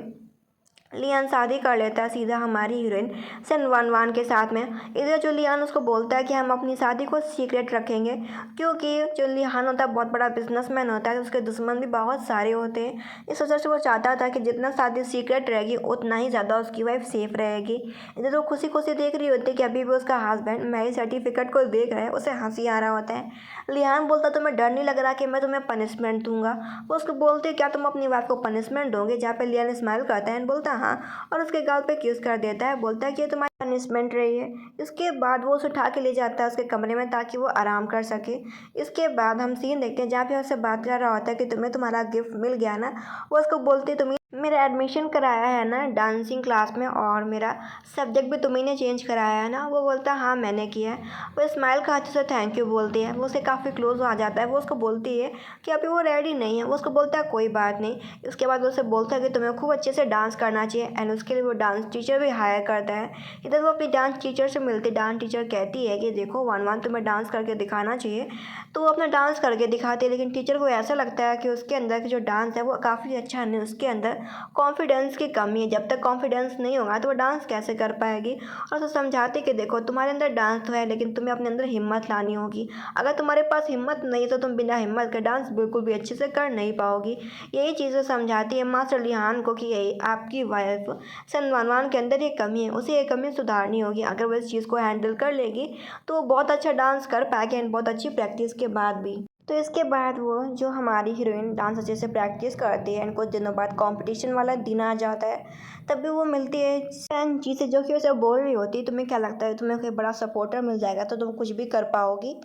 लियान शादी कर लेता है सीधा हमारी हीरोइन सन वन वान के साथ में। इधर जो लियान उसको बोलता है कि हम अपनी शादी को सीक्रेट रखेंगे, क्योंकि जो लियान होता है बहुत बड़ा बिजनेसमैन होता है, तो उसके दुश्मन भी बहुत सारे होते हैं। इस वजह से वो चाहता था कि जितना शादी सीक्रेट रहेगी उतना ही ज़्यादा उसकी वाइफ सेफ रहेगी। इधर वो खुशी खुशी देख रही होती है कि अभी भी उसका हस्बैंड मैरिज सर्टिफिकेट को देख रहा है, उसे हंसी आ रहा होता है। लियान बोलता तुम्हें डर नहीं लग रहा कि मैं तुम्हें पनिशमेंट दूंगा? वो उसको बोलती क्या तुम अपनी वाइफ को पनिशमेंट दोगे? जहाँ पे लियान स्माइल करता है बोलता हाँ, और उसके गाल पे किस कर देता है। बोलता है कि ये तुम्हारी पनिशमेंट रही है। इसके बाद वो उसे उठा के ले जाता है उसके कमरे में ताकि वो आराम कर सके। इसके बाद हम सीन देखते हैं जहाँ पे उससे बात कर रहा होता है कि तुम्हें तुम्हारा गिफ्ट मिल गया ना। वो उसको बोलती है तुम्हें मेरा एडमिशन कराया है ना डांसिंग क्लास में, और मेरा सब्जेक्ट भी तुम्ही ने चेंज कराया है ना? वो बोलता है हाँ मैंने किया है। वो स्माइल खाते से थैंक यू बोलती है। वो उसे काफ़ी क्लोज आ जाता है। वो उसको बोलती है कि अभी वो रेडी नहीं है। वो उसको बोलता है कोई बात नहीं। उसके बाद वो उसे बोलता है कि तुम्हें खूब अच्छे से डांस करना चाहिए, एंड उसके लिए वो डांस टीचर भी हायर करता है। इधर वो अपनी डांस टीचर से मिलती, डांस टीचर कहती है कि देखो वन वन तुम्हें डांस करके दिखाना चाहिए। तो वो अपना डांस करके दिखाती है, लेकिन टीचर को ऐसा लगता है कि उसके अंदर की जो डांस है वो काफ़ी अच्छा नहीं, उसके अंदर कॉन्फिडेंस की कमी है। जब तक कॉन्फिडेंस नहीं होगा तो वो डांस कैसे कर पाएगी? और उसे समझाते कि देखो तुम्हारे अंदर डांस तो है, लेकिन तुम्हें अपने अंदर हिम्मत लानी होगी। अगर तुम्हारे पास हिम्मत नहीं है तो तुम बिना हिम्मत के डांस बिल्कुल भी अच्छे से कर नहीं पाओगी। यही चीज़ें समझाती है मास्टर लिहान को कि यही आपकी वाइफ सनवानवान के अंदर ये कमी है, उसे ये कमी सुधारनी होगी। अगर वो इस चीज़ को हैंडल कर लेगी तो वो बहुत अच्छा डांस कर पाएगी, एंड बहुत अच्छी प्रैक्टिस के बाद भी। तो इसके बाद वो जो हमारी हीरोइन डांस अच्छे से प्रैक्टिस करती है, एंड कुछ दिनों बाद कंपटीशन वाला दिन आ जाता है। तभी वो मिलती है सैन जी से, जो कि उसे बोल रही होती है तुम्हें क्या लगता है तुम्हें कोई बड़ा सपोर्टर मिल जाएगा तो तुम कुछ भी कर पाओगी?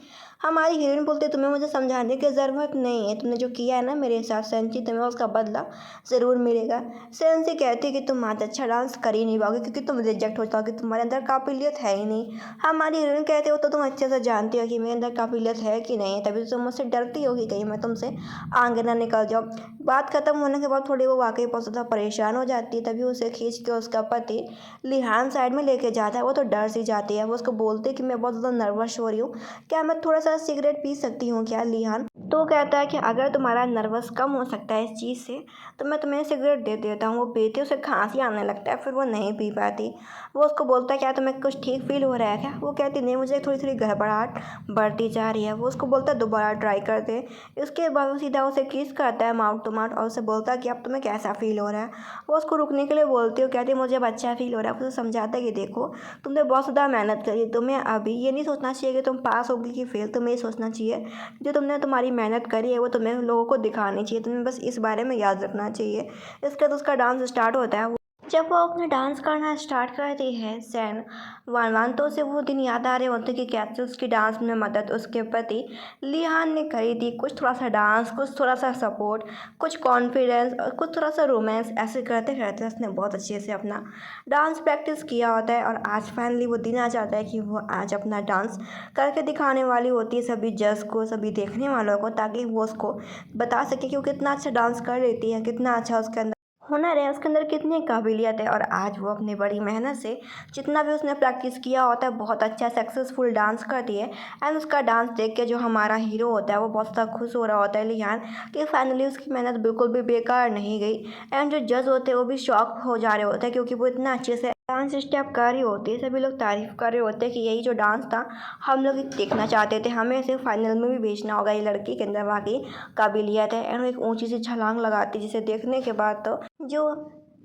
हमारी हीरोइन बोलती है तुम्हें मुझे समझाने की ज़रूरत नहीं है, तुमने जो किया है ना मेरे साथ सैनची, तुम्हें उसका बदला ज़रूर मिलेगा। सैनची कहती है कि तुम आज अच्छा डांस कर ही नहीं पाओगे क्योंकि तुम रिजेक्ट हो जाओगे, तुम्हारे अंदर काबिलियत है ही नहीं। हमारी हीरोइन कहते हो तो तुम अच्छे से जानती हो कि मेरे अंदर काबिलियत है कि नहीं, तभी तो तुम मुझसे डरती हो कि कहीं मैं तुमसे आगे ना निकल जाऊँ। बात खत्म होने के बाद थोड़ी वो वाकई बहुत ज़्यादा परेशान हो जाती है। तभी उसे खींच के उसका पति लिहान साइड में लेके जाता है। वो तो डर सी जाती है। वो उसको बोलते कि मैं बहुत ज़्यादा नर्वस हो रही हूँ, क्या मैं थोड़ा सा सिगरेट पी सकती हूँ क्या लिहान? तो वो कहता है कि अगर तुम्हारा नर्वस कम हो सकता है इस चीज़ से तो मैं तुम्हें सिगरेट दे देता हूँ। वो पीती है, उसे खांसी आने लगता है, फिर वो नहीं पी पाती। वो उसको बोलता है क्या तुम्हें कुछ ठीक फील हो रहा है क्या? वो कहती नहीं, मुझे थोड़ी थोड़ी घबराहट बढ़ती जा रही है। वो उसको बोलता है दोबारा ट्राई कर दे। इसके बाद वो सीधा उसे किस करता है माउथ टू माउथ, और उसे बोलता है कि अब तुम्हें कैसा फील हो रहा है? वो उसको रुकने के लिए बोलती है, कहती है मुझे अब अच्छा फील हो रहा है। उसे समझाता है कि देखो तुमने बहुत ज़्यादा मेहनत करी, तुम्हें अभी ये नहीं सोचना चाहिए कि तुम पास होगी कि फेल, तुम्हें ये सोचना चाहिए जो तुमने तुम्हारी मेहनत करी है वो तुम्हें लोगों को दिखानी चाहिए, तुम्हें बस इस बारे में याद रखना चाहिए। इसके बाद उसका डांस स्टार्ट होता है। जब वो अपना डांस करना स्टार्ट करती है सैन वान तो उसे वो दिन याद आ रहे होते कि कैसे उसकी डांस में मदद उसके पति लिहान ने करी थी। कुछ थोड़ा सा डांस, कुछ थोड़ा सा सपोर्ट, कुछ कॉन्फिडेंस और कुछ थोड़ा सा रोमांस, ऐसे करते करते उसने बहुत अच्छे से अपना डांस प्रैक्टिस किया होता है। और आज फाइनली वो दिन आ जाता है कि वो आज अपना डांस करके दिखाने वाली होती है सभी जज को, सभी देखने वालों को, ताकि वो उसको बता सके कि वो कितना अच्छा डांस कर लेती है, कितना अच्छा उसके अंदर हुनर है, उसके अंदर कितनी काबिलियत है। और आज वो अपनी बड़ी मेहनत से जितना भी उसने प्रैक्टिस किया होता है बहुत अच्छा सक्सेसफुल डांस करती है। एंड उसका डांस देख के जो हमारा हीरो होता है वो बहुत ज़्यादा खुश हो रहा होता है लिहान, कि फाइनली उसकी मेहनत बिल्कुल भी बेकार नहीं गई। एंड जो जज होते हैं वो भी शॉक हो जा रहे होते हैं, क्योंकि वो इतना अच्छे से डांस स्टेप कर रही होती है। सभी लोग तारीफ कर रहे होते हैं कि यही जो डांस था हम लोग देखना चाहते थे, हमें इसे फाइनल में भी भेजना होगा, ये लड़की के अंदर वाकई काबिलियत है। एंड वो एक ऊंची सी छलांग लगाती है, जिसे देखने के बाद तो जो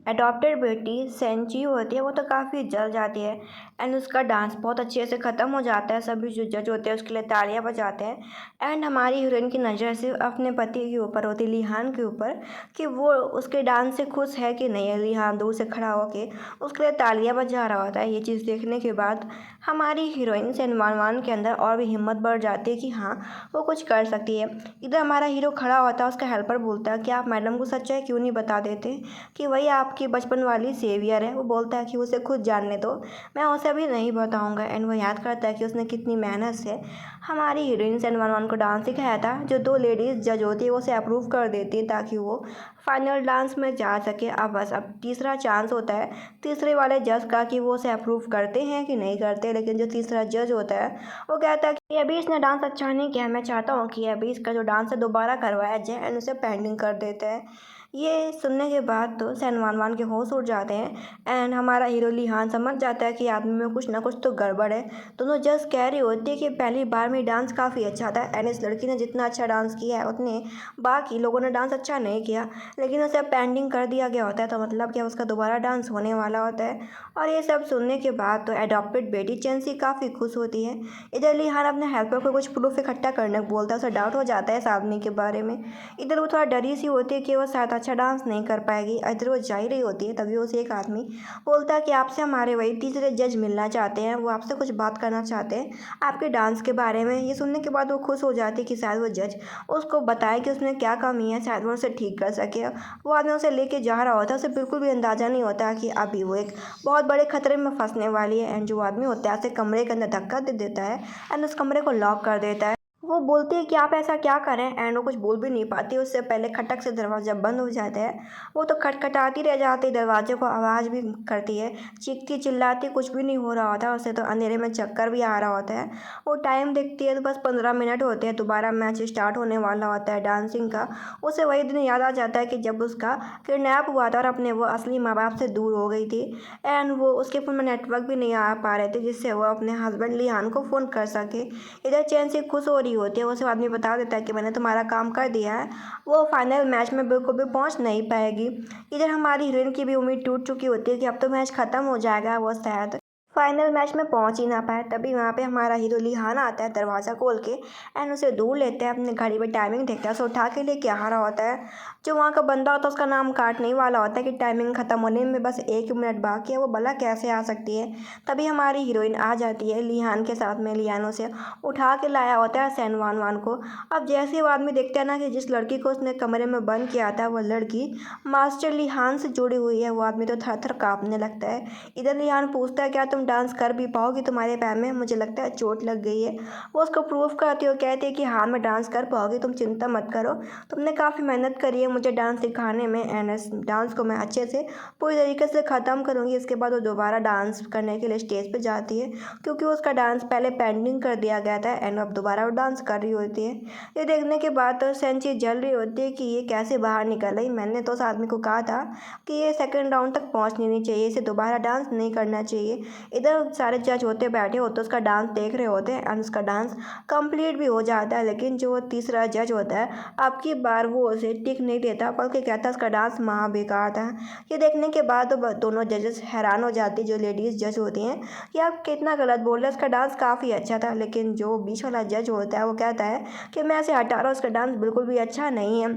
अडॉप्टेड बेटी सेंची होती है वो तो काफ़ी जल जाती है। एंड उसका डांस बहुत अच्छे से ख़त्म हो जाता है, सभी जो जज होते हैं उसके लिए तालियां बजाते हैं। एंड हमारी हीरोइन की नज़र सिर्फ अपने पति के ऊपर होती है, लिहान के ऊपर, कि वो उसके डांस से खुश है कि नहीं है। लिहान दूर से खड़ा होके उसके लिए तालियां बजा रहा होता है। ये चीज़ देखने के बाद हमारी हीरोइन सेनवान के अंदर और भी हिम्मत बढ़ जाती है कि हाँ वो कुछ कर सकती है। इधर हमारा हीरो खड़ा होता है, उसका हेल्पर बोलता है कि आप मैडम को सच्चाई क्यों नहीं बता देते कि वही आपकी बचपन वाली सेवियर है। वो बोलता है कि उसे खुद जानने दो, मैं उसे अभी नहीं बताऊंगा। एंड वो याद करता है कि उसने कितनी मेहनत से हमारी हीरोइन सेनवान को डांस सिखाया था, जो दो लेडीज़ जज होती है वो उसे अप्रूव कर देती है ताकि वो फाइनल डांस में जा सके। अब तीसरा चांस होता है तीसरे वाले जज का कि वो उसे अप्रूव करते हैं कि नहीं करते। लेकिन जो तीसरा जज होता है वो कहता है कि अभी इसने डांस अच्छा नहीं किया, मैं चाहता हूँ कि अभी इसका जो डांस है दोबारा करवाया जाए। एंड उसे पेंडिंग कर देता है। ये सुनने के बाद तो सैनवान के होश उड़ जाते हैं। एंड हमारा हीरो लिहान समझ जाता है कि आदमी में कुछ ना कुछ तो गड़बड़ है। दोनों जज कह रही होती है कि पहली बार में डांस काफ़ी अच्छा था, एंड इस लड़की ने जितना अच्छा डांस किया है उतने बाकी लोगों ने डांस अच्छा नहीं किया। लेकिन उसे पेंडिंग कर दिया गया होता है, तो मतलब कि उसका दोबारा डांस होने वाला होता है। और ये सब सुनने के बाद तो एडॉप्टेड बेटी चेंसी काफ़ी खुश होती है। इधर लिहान अपने हेल्पर को कुछ प्रूफ इकट्ठा करने को बोलता है, उसे डाउट हो जाता है इस आदमी के बारे में। इधर वो थोड़ा डरी सी होती है कि वो शायद अच्छा डांस नहीं कर पाएगी। इधर वो जा ही रही होती है, तभी उसे एक आदमी बोलता है कि आपसे हमारे वही तीसरे जज मिलना चाहते हैं, वो आपसे कुछ बात करना चाहते हैं आपके डांस के बारे में। ये सुनने के बाद वो खुश हो जाती है कि शायद वो जज उसको बताए कि उसमें क्या कमी है, शायद वो उसे ठीक कर सके। वो आदमी उसे लेके जा रहा होता है, उसे बिल्कुल भी अंदाज़ा नहीं होता कि अभी वो एक बहुत बड़े खतरे में फंसने वाली है। एंड जो आदमी होता है उसे कमरे के अंदर धक्का दे देता है एंड उस कमरे को लॉक कर देता है। वो बोलती है कि आप ऐसा क्या करें, एंड वो कुछ बोल भी नहीं पाती। उससे पहले खटक से दरवाज़ा बंद हो जाता है। वो तो खटखटाती रह जाती है, दरवाजे को आवाज़ भी करती है, चीखती चिल्लाती, कुछ भी नहीं हो रहा होता। उसे तो अंधेरे में चक्कर भी आ रहा होता है। वो टाइम देखती है तो बस 15 मिनट होते हैं, दोबारा मैच स्टार्ट होने वाला होता है डांसिंग का। उसे वही दिन याद आ जाता है कि जब उसका किडनैप हुआ था और अपने वो असली माँ बाप से दूर हो गई थी। एंड वो उसके फ़ोन में नेटवर्क भी नहीं आ पा रहे थे जिससे वो अपने हस्बैंड लिहान को फ़ोन कर सके। इधर चैन से खुश हो रही होती है, उसे आदमी बता देता है कि मैंने तुम्हारा काम कर दिया है, वो फाइनल मैच में बिल्कुल भी पहुंच नहीं पाएगी। इधर हमारी हीरोइन की भी उम्मीद टूट चुकी होती है कि अब तो मैच ख़त्म हो जाएगा, वो शायद फाइनल मैच में पहुंच ही ना पाए। तभी वहाँ पे हमारा हीरो लिहान आता है दरवाज़ा खोल के एंड उसे दूर लेते हैं, अपने घड़ी में टाइमिंग देखता है, उसे उठा के लेके आ रहा होता है। जो वहाँ का बंदा होता है उसका नाम काटने ही वाला होता है कि टाइमिंग ख़त्म होने में बस 1 मिनट बाकी है, वो भला कैसे आ सकती है। तभी हमारी हीरोइन आ जाती है लिहान के साथ में। लिहान उसे उठा के लाया होता है सैनवान को। अब जैसे वो आदमी देखता है ना कि जिस लड़की को उसने कमरे में बंद किया था वो लड़की मास्टर लिहान से जुड़ी हुई है, वो आदमी तो थर थर काँपने लगता है। इधर लिहान पूछता है क्या तुम डांस कर भी पाओगी, तुम्हारे पैर में मुझे लगता है चोट लग गई है। वो उसको प्रूफ करती हो, कहती है कि हाँ मैं डांस कर पाओगी, तुम चिंता मत करो, तुमने काफ़ी मेहनत करी है मुझे डांस सिखाने में, एंड इस डांस को मैं अच्छे से पूरी तरीके से ख़त्म करूँगी। इसके बाद वो दोबारा डांस करने के लिए स्टेज पे जाती है, क्योंकि उसका डांस पहले पेंडिंग कर दिया गया था एंड अब दोबारा वो डांस कर रही होती है। ये देखने के बाद तो सेंची जल रही होती है कि ये कैसे बाहर निकल रही, मैंने तो उस आदमी को कहा था कि ये सेकेंड राउंड तक पहुँचनी नहीं चाहिए, इसे दोबारा डांस नहीं करना चाहिए। इधर सारे जज होते बैठे होते उसका डांस देख रहे होते हैं एंड उसका डांस कंप्लीट भी हो जाता है। लेकिन जो तीसरा जज होता है अब की बार वो उसे टिक नहीं देता, बल्कि कहता है उसका डांस महा बेकार था। ये देखने के बाद तो दोनों जजेस हैरान हो जाती जो लेडीज़ जज होती हैं कि आप कितना गलत बोल रहे हैं, उसका डांस काफ़ी अच्छा था। लेकिन जो बीच वाला जज होता है वो कहता है कि मैं इसे हटा रहा हूँ, उसका डांस बिल्कुल भी अच्छा नहीं है।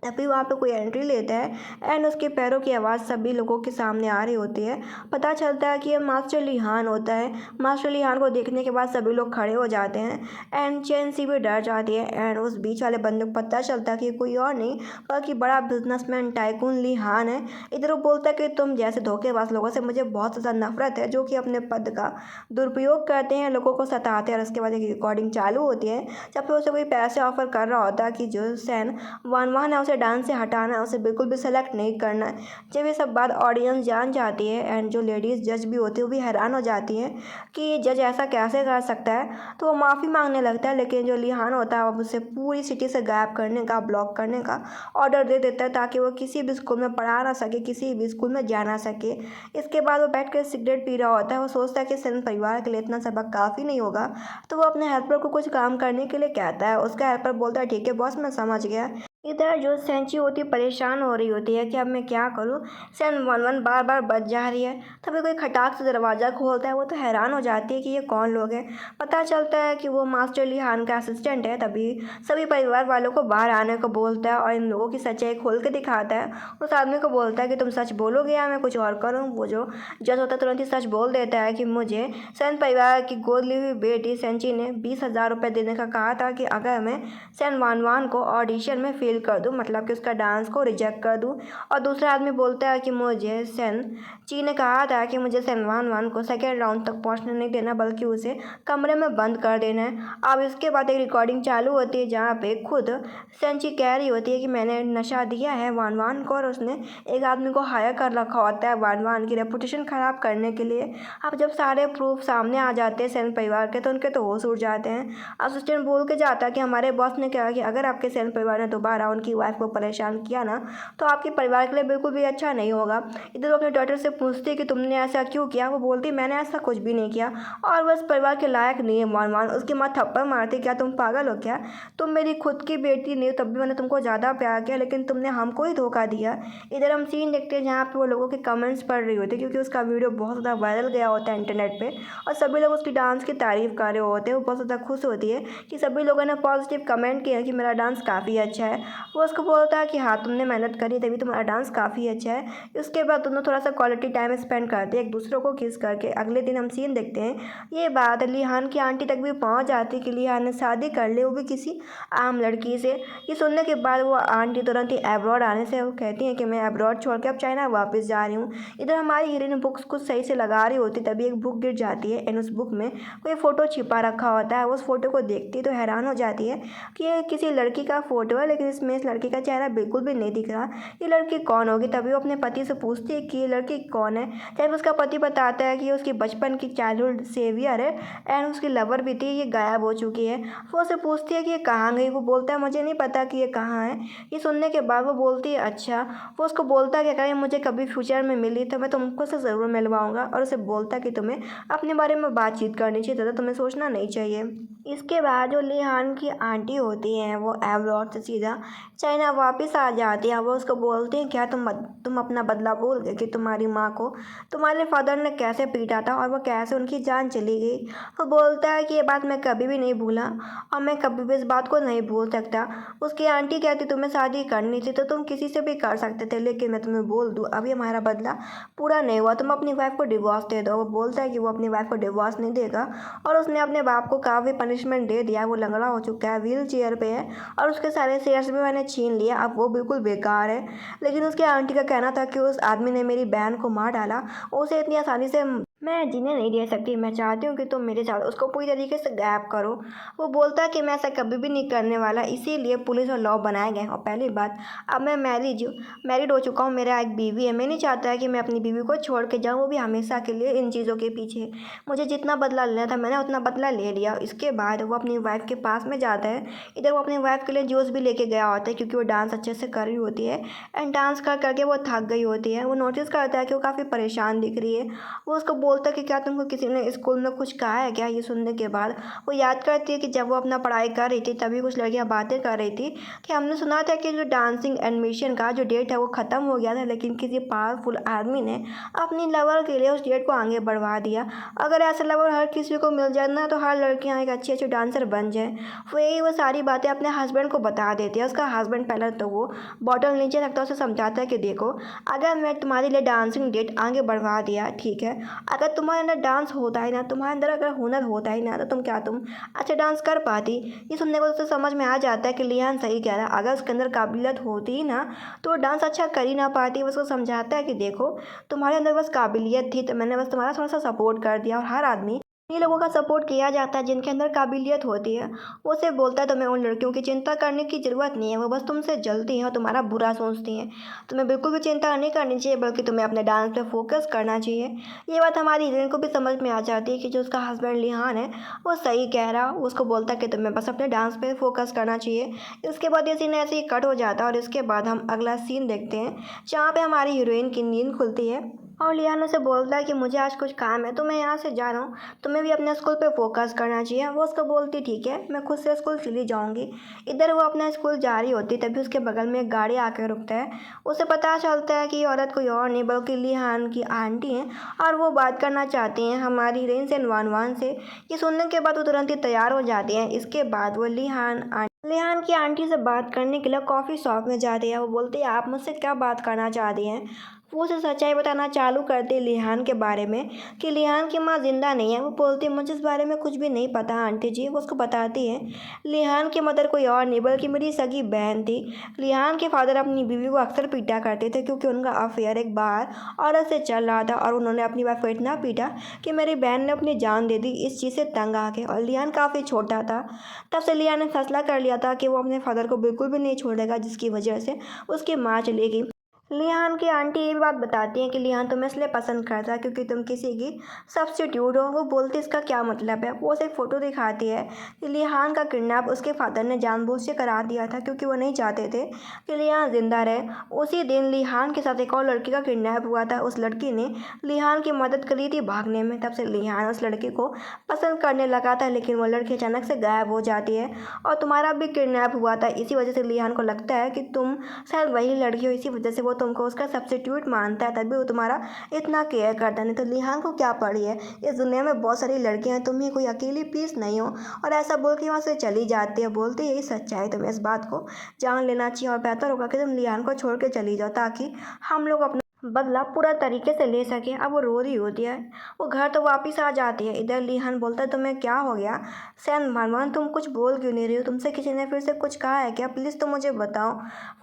तभी वहाँ पे कोई एंट्री लेता है एंड उसके पैरों की आवाज़ सभी लोगों के सामने आ रही होती है। पता चलता है कि ये मास्टर लिहान होता है। मास्टर लिहान को देखने के बाद सभी लोग खड़े हो जाते हैं एंड चेंसी भी डर जाती है एंड उस बीच वाले बंदे को पता चलता है कि कोई और नहीं बल्कि बड़ा बिजनेसमैन टाइकून लिहान है। इधर वो बोलता है कि तुम जैसे धोखेबाज लोगों से मुझे बहुत ज़्यादा नफरत है जो कि अपने पद का दुरुपयोग करते हैं, लोगों को सताते हैं। और उसके बाद एक रिकॉर्डिंग चालू होती है जब फिर उसे कोई पैसे ऑफर कर रहा होता है कि जो सैन वान है उसे डांस से हटाना है, उसे बिल्कुल भी सेलेक्ट नहीं करना है। जब ये सब बात ऑडियंस जान जाती है एंड जो लेडीज़ जज भी होती है वो भी हैरान हो जाती है कि जज ऐसा कैसे कर सकता है, तो वो माफ़ी मांगने लगता है। लेकिन जो लिहान होता है वो उसे पूरी सिटी से गायब करने का, ब्लॉक करने का ऑर्डर दे देता है ताकि वो किसी भी स्कूल में पढ़ा ना सके, किसी भी स्कूल में जा ना सके। इसके बाद वो बैठ कर सिगरेट पी रहा होता है। वो सोचता है कि सेन परिवार के लिए इतना सबक काफ़ी नहीं होगा, तो वो अपने हेल्पर को कुछ काम करने के लिए कहता है। उसका हेल्पर बोलता है ठीक है बॉस, मैं समझ गया। इधर जो सेंची होती है परेशान हो रही होती है कि अब मैं क्या करूं, सेन वन वन बार बार बज जा रही है। तभी कोई खटाक से दरवाज़ा खोलता है। वो तो हैरान हो जाती है कि ये कौन लोग हैं। पता चलता है कि वो मास्टर लिहान का असिस्टेंट है। तभी सभी परिवार वालों को बाहर आने को बोलता है और इन लोगों की सच्चाई खोल के दिखाता है। उस आदमी को बोलता है कि तुम सच बोलोगे या मैं कुछ और करूँ। वो जो जज होता है तुरंत ही सच बोल देता है कि मुझे सेन परिवार की गोद ली हुई बेटी सेंची ने 20,000 रुपये देने का कहा था कि अगर मैं सेन वान को ऑडिशन में फेल कर दूं, मतलब कि उसका डांस को रिजेक्ट कर दूं। और दूसरा आदमी बोलता है कि मुझे सेन ची ने कहा था कि मुझे सेन वान को सेकेंड राउंड तक पहुंचने नहीं देना बल्कि उसे कमरे में बंद कर देना है। अब इसके बाद एक रिकॉर्डिंग चालू होती है जहाँ पे खुद सेंची कह रही होती है कि मैंने नशा दिया है वान को, और उसने एक आदमी को हायर कर रखा होता है वान की रेपुटेशन ख़राब करने के लिए। अब जब सारे प्रूफ सामने आ जाते हैं सेन परिवार के तो उनके तो होश उड़ जाते हैं। असिस्टेंट बोल के जाता है कि हमारे बॉस ने कहा कि अगर आपके सेन परिवार ने दोबारा उनकी वाइफ को परेशान किया ना तो आपके परिवार के लिए बिल्कुल भी अच्छा नहीं होगा। इधर वो अपने डॉटर से पूछती है कि तुमने ऐसा क्यों किया। वो बोलती मैंने ऐसा कुछ भी नहीं किया और बस परिवार के लायक नहीं है वान। उसकी माँ थप्पड़ मारती, क्या तुम पागल हो क्या, तुम मेरी खुद की बेटी नहीं हो तब भी मैंने तुमको ज़्यादा प्यार किया लेकिन तुमने हमको ही धोखा दिया। इधर हम सीन देखते हैं जहाँ पे वो लोगों के कमेंट्स पढ़ रही होती है क्योंकि उसका वीडियो बहुत ज़्यादा वायरल गया होता है इंटरनेट पे और सभी लोग उसकी डांस की तारीफ़ कर रहे होते हैं। वो बहुत ज़्यादा खुश होती है कि सभी लोगों ने पॉजिटिव कमेंट किया कि मेरा डांस काफ़ी अच्छा है। वो उसको बोलता है कि हाँ तुमने मेहनत करी तभी तुम्हारा डांस काफ़ी अच्छा है। उसके बाद दोनों थोड़ा सा क्वालिटी टाइम स्पेंड करते हैं एक दूसरे को किस करके। अगले दिन हम सीन देखते हैं ये बात लिहान की आंटी तक भी पहुंच जाती कि लिहान ने शादी कर ली, वो भी किसी आम लड़की से। ये सुनने के बाद वो आंटी तुरंत ही एब्रॉड आने से वो कहती हैं कि मैं एब्रॉड छोड़ के अब चाइना वापस जा रही हूँ। इधर हमारी हीरोइन बुक्स कुछ सही से लगा रही होती तभी एक बुक गिर जाती है एंड उस बुक में कोई फ़ोटो छिपा रखा होता है। उस फोटो को देखती तो हैरान हो जाती है कि ये किसी लड़की का फ़ोटो है लेकिन इसमें इस लड़की का चेहरा बिल्कुल भी नहीं दिख रहा। ये लड़की कौन होगी। तभी वो अपने पति से पूछती है कि ये लड़की कौन है। जब उसका पति बताता है कि ये उसकी बचपन की चाइल्डहुड सेवियर है एंड उसकी लवर भी थी, ये गायब हो चुकी है। वो उससे पूछती है कि ये कहाँ गई। वो बोलता है मुझे नहीं पता कि ये कहाँ है। ये सुनने के बाद वो बोलती है अच्छा। वो उसको बोलता है कि अगर ये मुझे कभी फ्यूचर में मिली तो मैं तुमको से ज़रूर मिलवाऊंगा और उसे बोलता है कि तुम्हें अपने बारे में बातचीत करनी चाहिए, ज़्यादा तुम्हें सोचना नहीं चाहिए। इसके बाद जो लिहान की आंटी होती हैं वो एब्रॉड से सीधा चाइना वापस आ जाती है। वो उसको बोलते हैं क्या तुम अपना बदला भूल गए कि तुम्हारी माँ को तुम्हारे फादर ने कैसे पीटा था और वो कैसे उनकी जान चली गई। वो बोलता है कि ये बात मैं कभी भी नहीं भूला और मैं कभी भी इस बात को नहीं भूल सकता। उसकी आंटी कहती तुम्हें शादी करनी थी तो तुम किसी से भी कर सकते थे, लेकिन मैं तुम्हें बोल दूँ अभी हमारा बदला पूरा नहीं हुआ, तुम अपनी वाइफ को डिवोर्स दे दो। वो बोलता है कि वो अपनी वाइफ को डिवोर्स नहीं देगा और उसने अपने बाप को काफ़ी पनिशमेंट दे दिया। वो लंगड़ा हो चुका है, व्हील चेयर पे है और उसके सारे शेयर्स भी मैंने छीन लिए, अब वो बिल्कुल बेकार है। लेकिन उसकी आंटी का कहना था कि उस आदमी ने मेरी बहन को मार डाला, उसे इतनी आसानी से मैं जीने नहीं दे सकती। मैं चाहती हूँ कि तुम मेरे साथ उसको पूरी तरीके से गायब करो। वो बोलता है कि मैं ऐसा कभी भी नहीं करने वाला, इसीलिए पुलिस और लॉ बनाए गए। और पहली बात, अब मैं मैरिड हो चुका हूँ, मेरा एक बीवी है। मैं नहीं चाहता है कि मैं अपनी बीवी को छोड़ के जाऊँ, वो भी हमेशा के लिए इन चीज़ों के पीछे। मुझे जितना बदला लेना था मैंने उतना बदला ले लिया। इसके बाद वो अपनी वाइफ के पास में जाता है। इधर वो अपनी वाइफ के लिए जूस भी लेके गया होता है क्योंकि वो डांस अच्छे से कर रही होती है एंड डांस कर करके वो थक गई होती है। वो नोटिस करता है कि वो काफ़ी परेशान दिख रही है। वो उसको बोलता है कि क्या तुमको किसी ने स्कूल में कुछ कहा है क्या? ये सुनने के बाद वो याद करती है कि जब वो अपना पढ़ाई कर रही थी तभी कुछ लड़कियां बातें कर रही थी कि हमने सुना था कि जो डांसिंग एडमिशन का जो डेट है वो ख़त्म हो गया था, लेकिन किसी पावरफुल आदमी ने अपनी लवर के लिए उस डेट को आगे बढ़वा दिया। अगर ऐसा लवर हर किसी को मिल जाए ना तो हर लड़कियां एक अच्छी अच्छी डांसर बन जाए। वो सारी बातें अपने हस्बैंड को बता देती है। उसका हस्बैंड पहले तो वो बॉटल नीचे रखता है, उसे समझाता है कि देखो, अगर मैं तुम्हारे लिए डांसिंग डेट आगे बढ़वा दिया, ठीक है, अगर तुम्हारे अंदर डांस होता है ना, तुम्हारे अंदर अगर हुनर होता है ना, तो तुम अच्छा डांस कर पाती। ये सुनने को तो समझ में आ जाता है कि लियान सही कह रहा है। अगर उसके अंदर काबिलियत होती ना तो वो डांस अच्छा कर ही ना पाती। वो उसको समझाता है कि देखो, तुम्हारे अंदर बस काबिलियत थी तो मैंने बस तुम्हारा थोड़ा सा सपोर्ट कर दिया। और हर आदमी उन्हीं लोगों का सपोर्ट किया जाता है जिनके अंदर काबिलियत होती है। वो सिर्फ बोलता है तुम्हें उन लड़कियों की चिंता करने की ज़रूरत नहीं है, वो बस तुमसे जलती हैं और तुम्हारा बुरा सोचती हैं। तुम्हें बिल्कुल भी चिंता नहीं करनी चाहिए, बल्कि तुम्हें अपने डांस पे फोकस करना चाहिए। ये बात हमारी हीरोइन को भी समझ में आ जाती है कि जो उसका हस्बैंड लिहान है वो सही कह रहा। वो उसको बोलता है कि तुम्हें बस अपने डांस पे फोकस करना चाहिए। इसके बाद ये सीन ऐसे ही कट हो जाता है और इसके बाद हम अगला सीन देखते हैं जहाँ पे हमारी हीरोइन की नींद खुलती है और लियान उसे बोलता है कि मुझे आज कुछ काम है तो मैं यहाँ से जा रहा हूँ, तुम्हें भी अपने स्कूल पे फोकस करना चाहिए। वो उसको बोलती ठीक है, मैं खुद से स्कूल चली जाऊँगी। इधर वो अपना स्कूल जा रही होती तभी उसके बगल में एक गाड़ी आकर रुकता है। उसे पता चलता है कि ये औरत कोई और नहीं बल्कि लिहान की आंटी हैं और वो बात करना चाहती हैं हमारी हीरोइन से नवान से। ये सुनने के बाद वो तुरंत ही तैयार हो जाती हैं। इसके बाद वो लिहान की आंटी से बात करने के लिए कॉफ़ी शॉप में जाती है। वो बोलती है आप मुझसे क्या बात करना चाहती हैं? वो उसे सच्चाई बताना चालू करती है लिहान के बारे में कि लिहान की माँ जिंदा नहीं है। वो बोलती है मुझे इस बारे में कुछ भी नहीं पता आंटी जी। वो उसको बताती है लिहान की मदर कोई और नहीं बल्कि मेरी सगी बहन थी। लिहान के फादर अपनी बीवी को अक्सर पीटा करते थे क्योंकि उनका अफेयर एक बार औरत से चल रहा था और उन्होंने अपनी वाइफ को इतना पीटा कि मेरी बहन ने अपनी जान दे दी इस चीज़ से तंग आके। और लिहान काफ़ी छोटा था। तब से लिहान ने फैसला कर लिया था कि वो अपने फादर को बिल्कुल भी नहीं छोड़ेगा, जिसकी वजह से उसकी माँ चली गई। लिहान की आंटी ये भी बात बताती हैं कि लिहान तुम्हें इसलिए पसंद करता है क्योंकि तुम किसी की सब्स्टिट्यूट हो। वो बोलती इसका क्या मतलब है? वो उसे एक फ़ोटो दिखाती है कि लिहान का किडनैप उसके फादर ने जानबूझ से करा दिया था क्योंकि वो नहीं चाहते थे कि लिहान जिंदा रहे। उसी दिन लिहान के साथ एक और लड़की का किडनैप हुआ था। उस लड़की ने लिहान की मदद करी थी भागने में। तब से लिहान उस लड़की को पसंद करने लगा था, लेकिन वो लड़की अचानक से गायब हो जाती है। और तुम्हारा भी किडनैप हुआ था, इसी वजह से लिहान को लगता है कि तुम शायद वही लड़की हो, इसी वजह से वो तुमको उसका सब्स्टिट्यूट मानता है, तभी वो तुम्हारा इतना केयर करता है। नहीं तो लिहान को क्या पड़ी है, इस दुनिया में बहुत सारी लड़कियां हैं, तुम ही कोई अकेली पीस नहीं हो। और ऐसा बोल के वहाँ से चली जाती है। बोलती यही सच्चाई, तुम्हें इस बात को जान लेना चाहिए और बेहतर होगा कि तुम लिहान को छोड़ के चली जाओ ताकि हम लोग अपना बदला पूरा तरीके से ले सके। अब वो रो रही होती है। वो घर तो वापस आ जाती है। इधर लिहान बोलता है तुम्हें क्या हो गया सैन भगवान, तुम कुछ बोल क्यों नहीं रही हो? तुमसे किसी ने फिर से कुछ कहा है क्या? प्लीज़ तुम मुझे बताओ।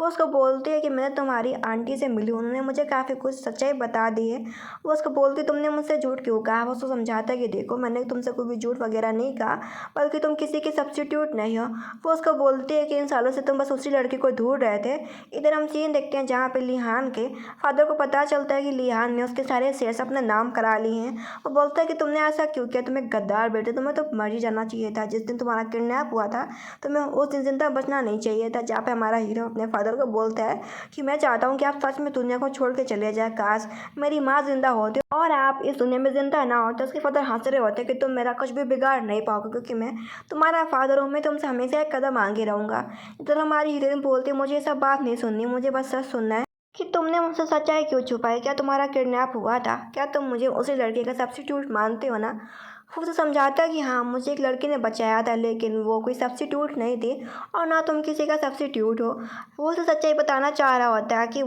वो उसको बोलती है कि मैंने तुम्हारी आंटी से मिली, उन्होंने मुझे काफ़ी कुछ सच्चाई बता दी है। वो उसको बोलती तुमने मुझसे झूठ क्यों कहा? वो उसको समझाता है कि देखो, मैंने तुमसे कोई भी झूठ वगैरह नहीं कहा, बल्कि तुम किसी की सब्स्टिट्यूट नहीं हो। वो उसको बोलती है कि इन सालों से तुम बस उसी लड़की को ढूंढ रहे थे। इधर हम सीन देखते हैं जहाँ पे लिहान के फादर को पता चलता है कि लिहान ने उसके सारे शेयर्स अपने नाम करा लिए हैं। वो बोलता है कि तुमने ऐसा क्यों किया? तुम्हें गद्दार बेटे, तुम्हें तो मर ही जाना चाहिए था। जिस दिन तुम्हारा किडनैप हुआ था तुम्हें उस दिन जिंदा बचना नहीं चाहिए था। जहाँ पे हमारा हीरो अपने फादर को बोलता है कि मैं चाहता हूँ कि आप सच में दुनिया को छोड़ के चले जाए, काश मेरी माँ जिंदा होती और आप इस दुनिया में जिंदा ना होते। उसके फादर हंस रहे होते कि तुम मेरा कुछ भी बिगाड़ नहीं पाओगे क्योंकि मैं तुम्हारा फादर हूँ, मैं तुमसे हमेशा एक कदम आगे रहूँगा। इधर हमारी हीरोइन बोलती है मुझे ये सब बात नहीं सुननी, मुझे बस सच सुनना है कि तुमने मुझसे सच्चाई क्यों छुपाई। क्या तुम्हारा किडनैप हुआ था? क्या तुम मुझे उसी लड़के का सब्स्टिट्यूट मानते हो ना? वो उसे समझाता है कि हाँ, मुझे एक लड़के ने बचाया था, लेकिन वो कोई सब्स्टिट्यूट नहीं थी और ना तुम किसी का सब्स्टिट्यूट हो। वो उसे सच्चाई बताना चाह रहा होता है कि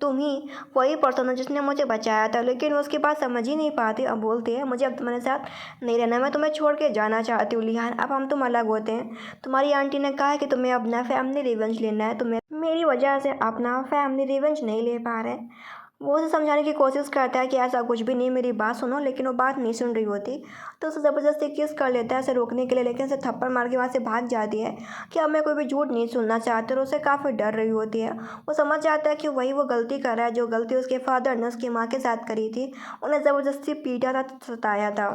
तुम ही वही पर्सन हो जिसने मुझे बचाया था, लेकिन वो उसकी बात समझ ही नहीं पाती। अब बोलती है मुझे अब तुम्हारे साथ नहीं रहना, मैं तुम्हें छोड़ के जाना चाहती हूँ लिहान, अब हम तुम अलग होते हैं। तुम्हारी आंटी ने कहा है कि तुम्हें अपना फैमिली रिवेंज लेना है, तुम्हें मेरी वजह से अपना फैमिली रिवेंज नहीं ले पा रहे। वो उसे समझाने की कोशिश करता है कि ऐसा कुछ भी नहीं, मेरी बात सुनो, लेकिन वो बात नहीं सुन रही होती। तो उसे ज़बरदस्ती किस कर लेता है उसे रोकने के लिए, लेकिन उसे थप्पड़ मार के वहाँ से भाग जाती है कि अब मैं कोई भी झूठ नहीं सुनना चाहती। और उसे काफ़ी डर रही होती है। वो समझ जाता है कि वही वो गलती कर रहा है जो गलती उसके फादर ने उसकी माँ के साथ करी थी। उन्हें ज़बरदस्ती पीटा था, सताया था।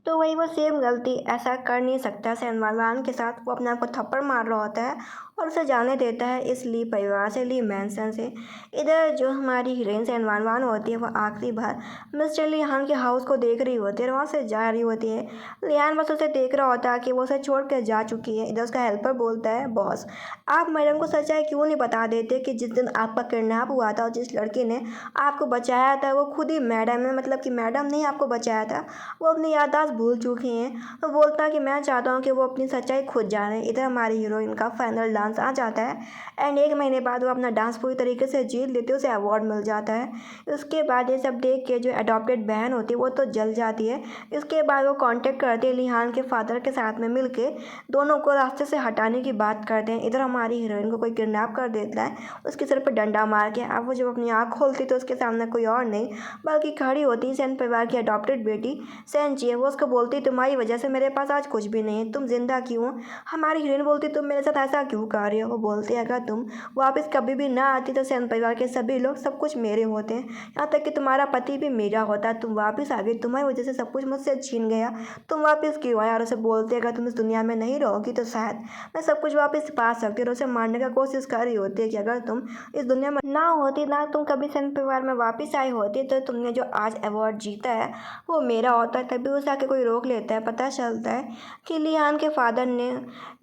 तो वही वो सेम गलती ऐसा कर नहीं सकता सैनवान के साथ। वो अपने आप को थप्पड़ मार रहा होता है और उसे जाने देता है इस ली परिवार से, ली मैंसन से। इधर जो हमारी हीरोइन सैनवान होती है वो आखिरी बार मिस्टर लिहान के हाउस को देख रही होती है और वहाँ से जा रही होती है। लिहान बस उसे देख रहा होता है कि वो उसे छोड़ कर जा चुकी है। इधर उसका हेल्पर बोलता है, बॉस आप मैडम को सच्चाई क्यों नहीं बता देते कि जिस दिन आपका किडनैप हुआ था और जिस लड़की ने आपको बचाया था वो खुद ही मैडम है, मतलब कि मैडम ने आपको बचाया था। वो अपनी याददाश्त भूल चुकी हैं। वो बोलता है कि मैं चाहता हूँ कि वो अपनी सच्चाई खुद जाने। इधर हमारी हीरोइन का फाइनल डांस आ जाता है एंड 1 महीने बाद वो अपना डांस पूरी तरीके से जीत लेती है, उसे अवार्ड मिल जाता है। उसके बाद ये सब देख के जो अडॉप्टेड बहन होती है वो तो जल जाती है। इसके बाद वो कांटेक्ट करते हैं लिहान के फादर के साथ में मिलके, दोनों को रास्ते से हटाने की बात करते हैं। इधर हमारी हीरोइन को कोई किडनैप कर देता है उसके सिर पर डंडा मार के। अब वो जब अपनी आँख खोलती तो उसके सामने कोई और नहीं बल्कि खड़ी होती सेन परिवार की अडॉप्टेड बेटी सेंची है। वो उसको बोलती तुम्हारी वजह से मेरे पास आज कुछ भी नहीं है, तुम जिंदा क्यों हो? हमारी हीरोइन बोलती तुम मेरे साथ ऐसा क्यों कर रही हो? वो बोलती है अगर तुम वापस कभी भी ना आती तो सेन परिवार के सभी लोग सब कुछ मेरे होते हैं, यहाँ तक कि तुम्हारा पति भी मेरा होता। तुम वापस आ गई, तुम्हारी वजह से सब कुछ मुझसे छीन गया, तुम वापस क्यों आए? और उसे बोलते अगर तुम इस दुनिया में नहीं रहोगी तो शायद मैं सब कुछ वापस पा सकती। और उसे मारने का कोशिश कर रही होती है कि अगर तुम इस दुनिया में ना होती, ना तुम कभी सेन परिवार में वापस आई होती, तो तुमने जो आज अवार्ड जीता है वो मेरा होता है। तभी उसे आके कोई रोक लेता है। पता चलता है कि लिहान के फादर ने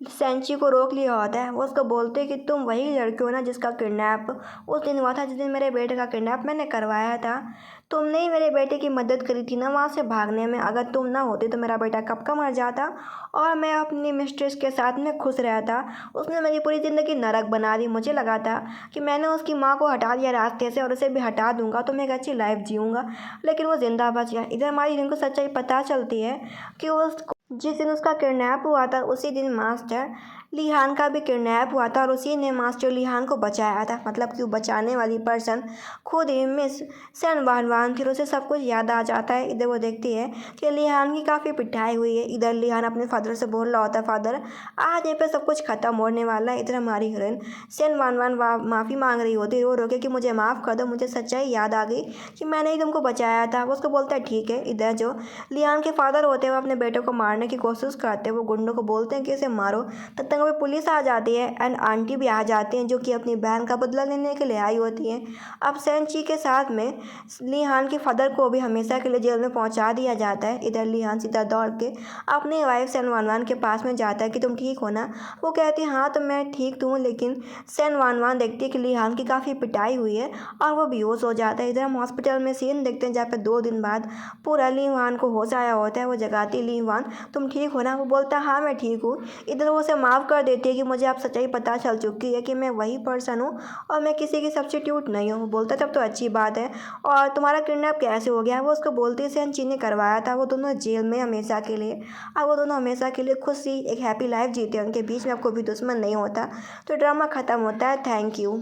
सेंची को रोक लिया होता है। वो उसको बोलते हैं कि तुम वही लड़की हो ना जिसका किडनैप उस दिन हुआ था जिस दिन मेरे बेटे का किडनैप मैंने करवाया था। तुमने ही मेरे बेटे की मदद करी थी ना वहाँ से भागने में। अगर तुम ना होती तो मेरा बेटा कब का मर जाता और मैं अपनी मिस्ट्रेस के साथ में खुश रहता। उसने मेरी पूरी ज़िंदगी नरक बना दी। मुझे लगा था कि मैंने उसकी माँ को हटा दिया रास्ते से और उसे भी हटा दूंगा तो मैं एक अच्छी लाइफ जीऊँगा, लेकिन वो ज़िंदा बच गया। इधर हमारी हीरोइन को सच्चाई पता चलती है कि उस जिस दिन उसका किडनैप हुआ था उसी दिन मास्टर लिहान का भी किडनैप हुआ था और उसी ने मास्टर लिहान को बचाया था। मतलब कि वो बचाने वाली पर्सन खुद ही मिस सैनवान थी। उसे सब कुछ याद आ जाता है। इधर वो देखती है कि लिहान की काफ़ी पिटाई हुई है। इधर लिहान अपने फादर से बोल रहा होता है फादर आज यहाँ पे सब कुछ खत्म होने वाला है। इधर हमारी हीरोइन सैनवान माफ़ी मांग रही होती है रो रो के कि मुझे माफ़ कर दो, मुझे सच्चाई याद आ गई कि मैंने ही तुमको बचाया था। वो उसको बोलता है ठीक है। इधर जो लिहान के फादर होते हैं वो अपने बेटे को मारने की कोशिश करते हैं। वो गुंडों को बोलते हैं कि इसे मारो। तब तक वहाँ पे पुलिस आ जाती है एंड आंटी भी आ जाती हैं जो कि अपनी बहन का बदला लेने के लिए आई होती हैं। अब सेंची के साथ में लिहान के फादर को भी हमेशा के लिए जेल में पहुंचा दिया जाता है। इधर लिहान सीधा दौड़ के अपनी वाइफ सैनवान के पास में जाता है कि तुम ठीक हो ना? वो कहती है हाँ तो मैं ठीक हूँ, लेकिन सैनवान देखती है कि लिहान की काफ़ी पिटाई हुई है और वो बेहोश हो जाता है। इधर हम हॉस्पिटल में सीन देखते हैं जहाँ पे 2 दिन बाद पूरा लिहान को होश आया होता है। वो जगाती लिहान तुम ठीक हो ना? वो बोलता है हाँ मैं ठीक हूँ। इधर वो उसे माफ़ कर देती है कि मुझे अब सच्चाई पता चल चुकी है कि मैं वही पर्सन हूँ और मैं किसी की सब्स्टिट्यूट नहीं हूँ। वो बोलता है तब तो अच्छी बात है, और तुम्हारा किडनैप कैसे हो गया? वो उसको बोलती है सेंची ने करवाया था। वो दोनों जेल में हमेशा के लिए, अब वो दोनों हमेशा के लिए खुशी एक हैप्पी लाइफ जीते हैं। उनके बीच में अब कोई भी दुश्मन नहीं होता। तो ड्रामा ख़त्म होता है। Thank you.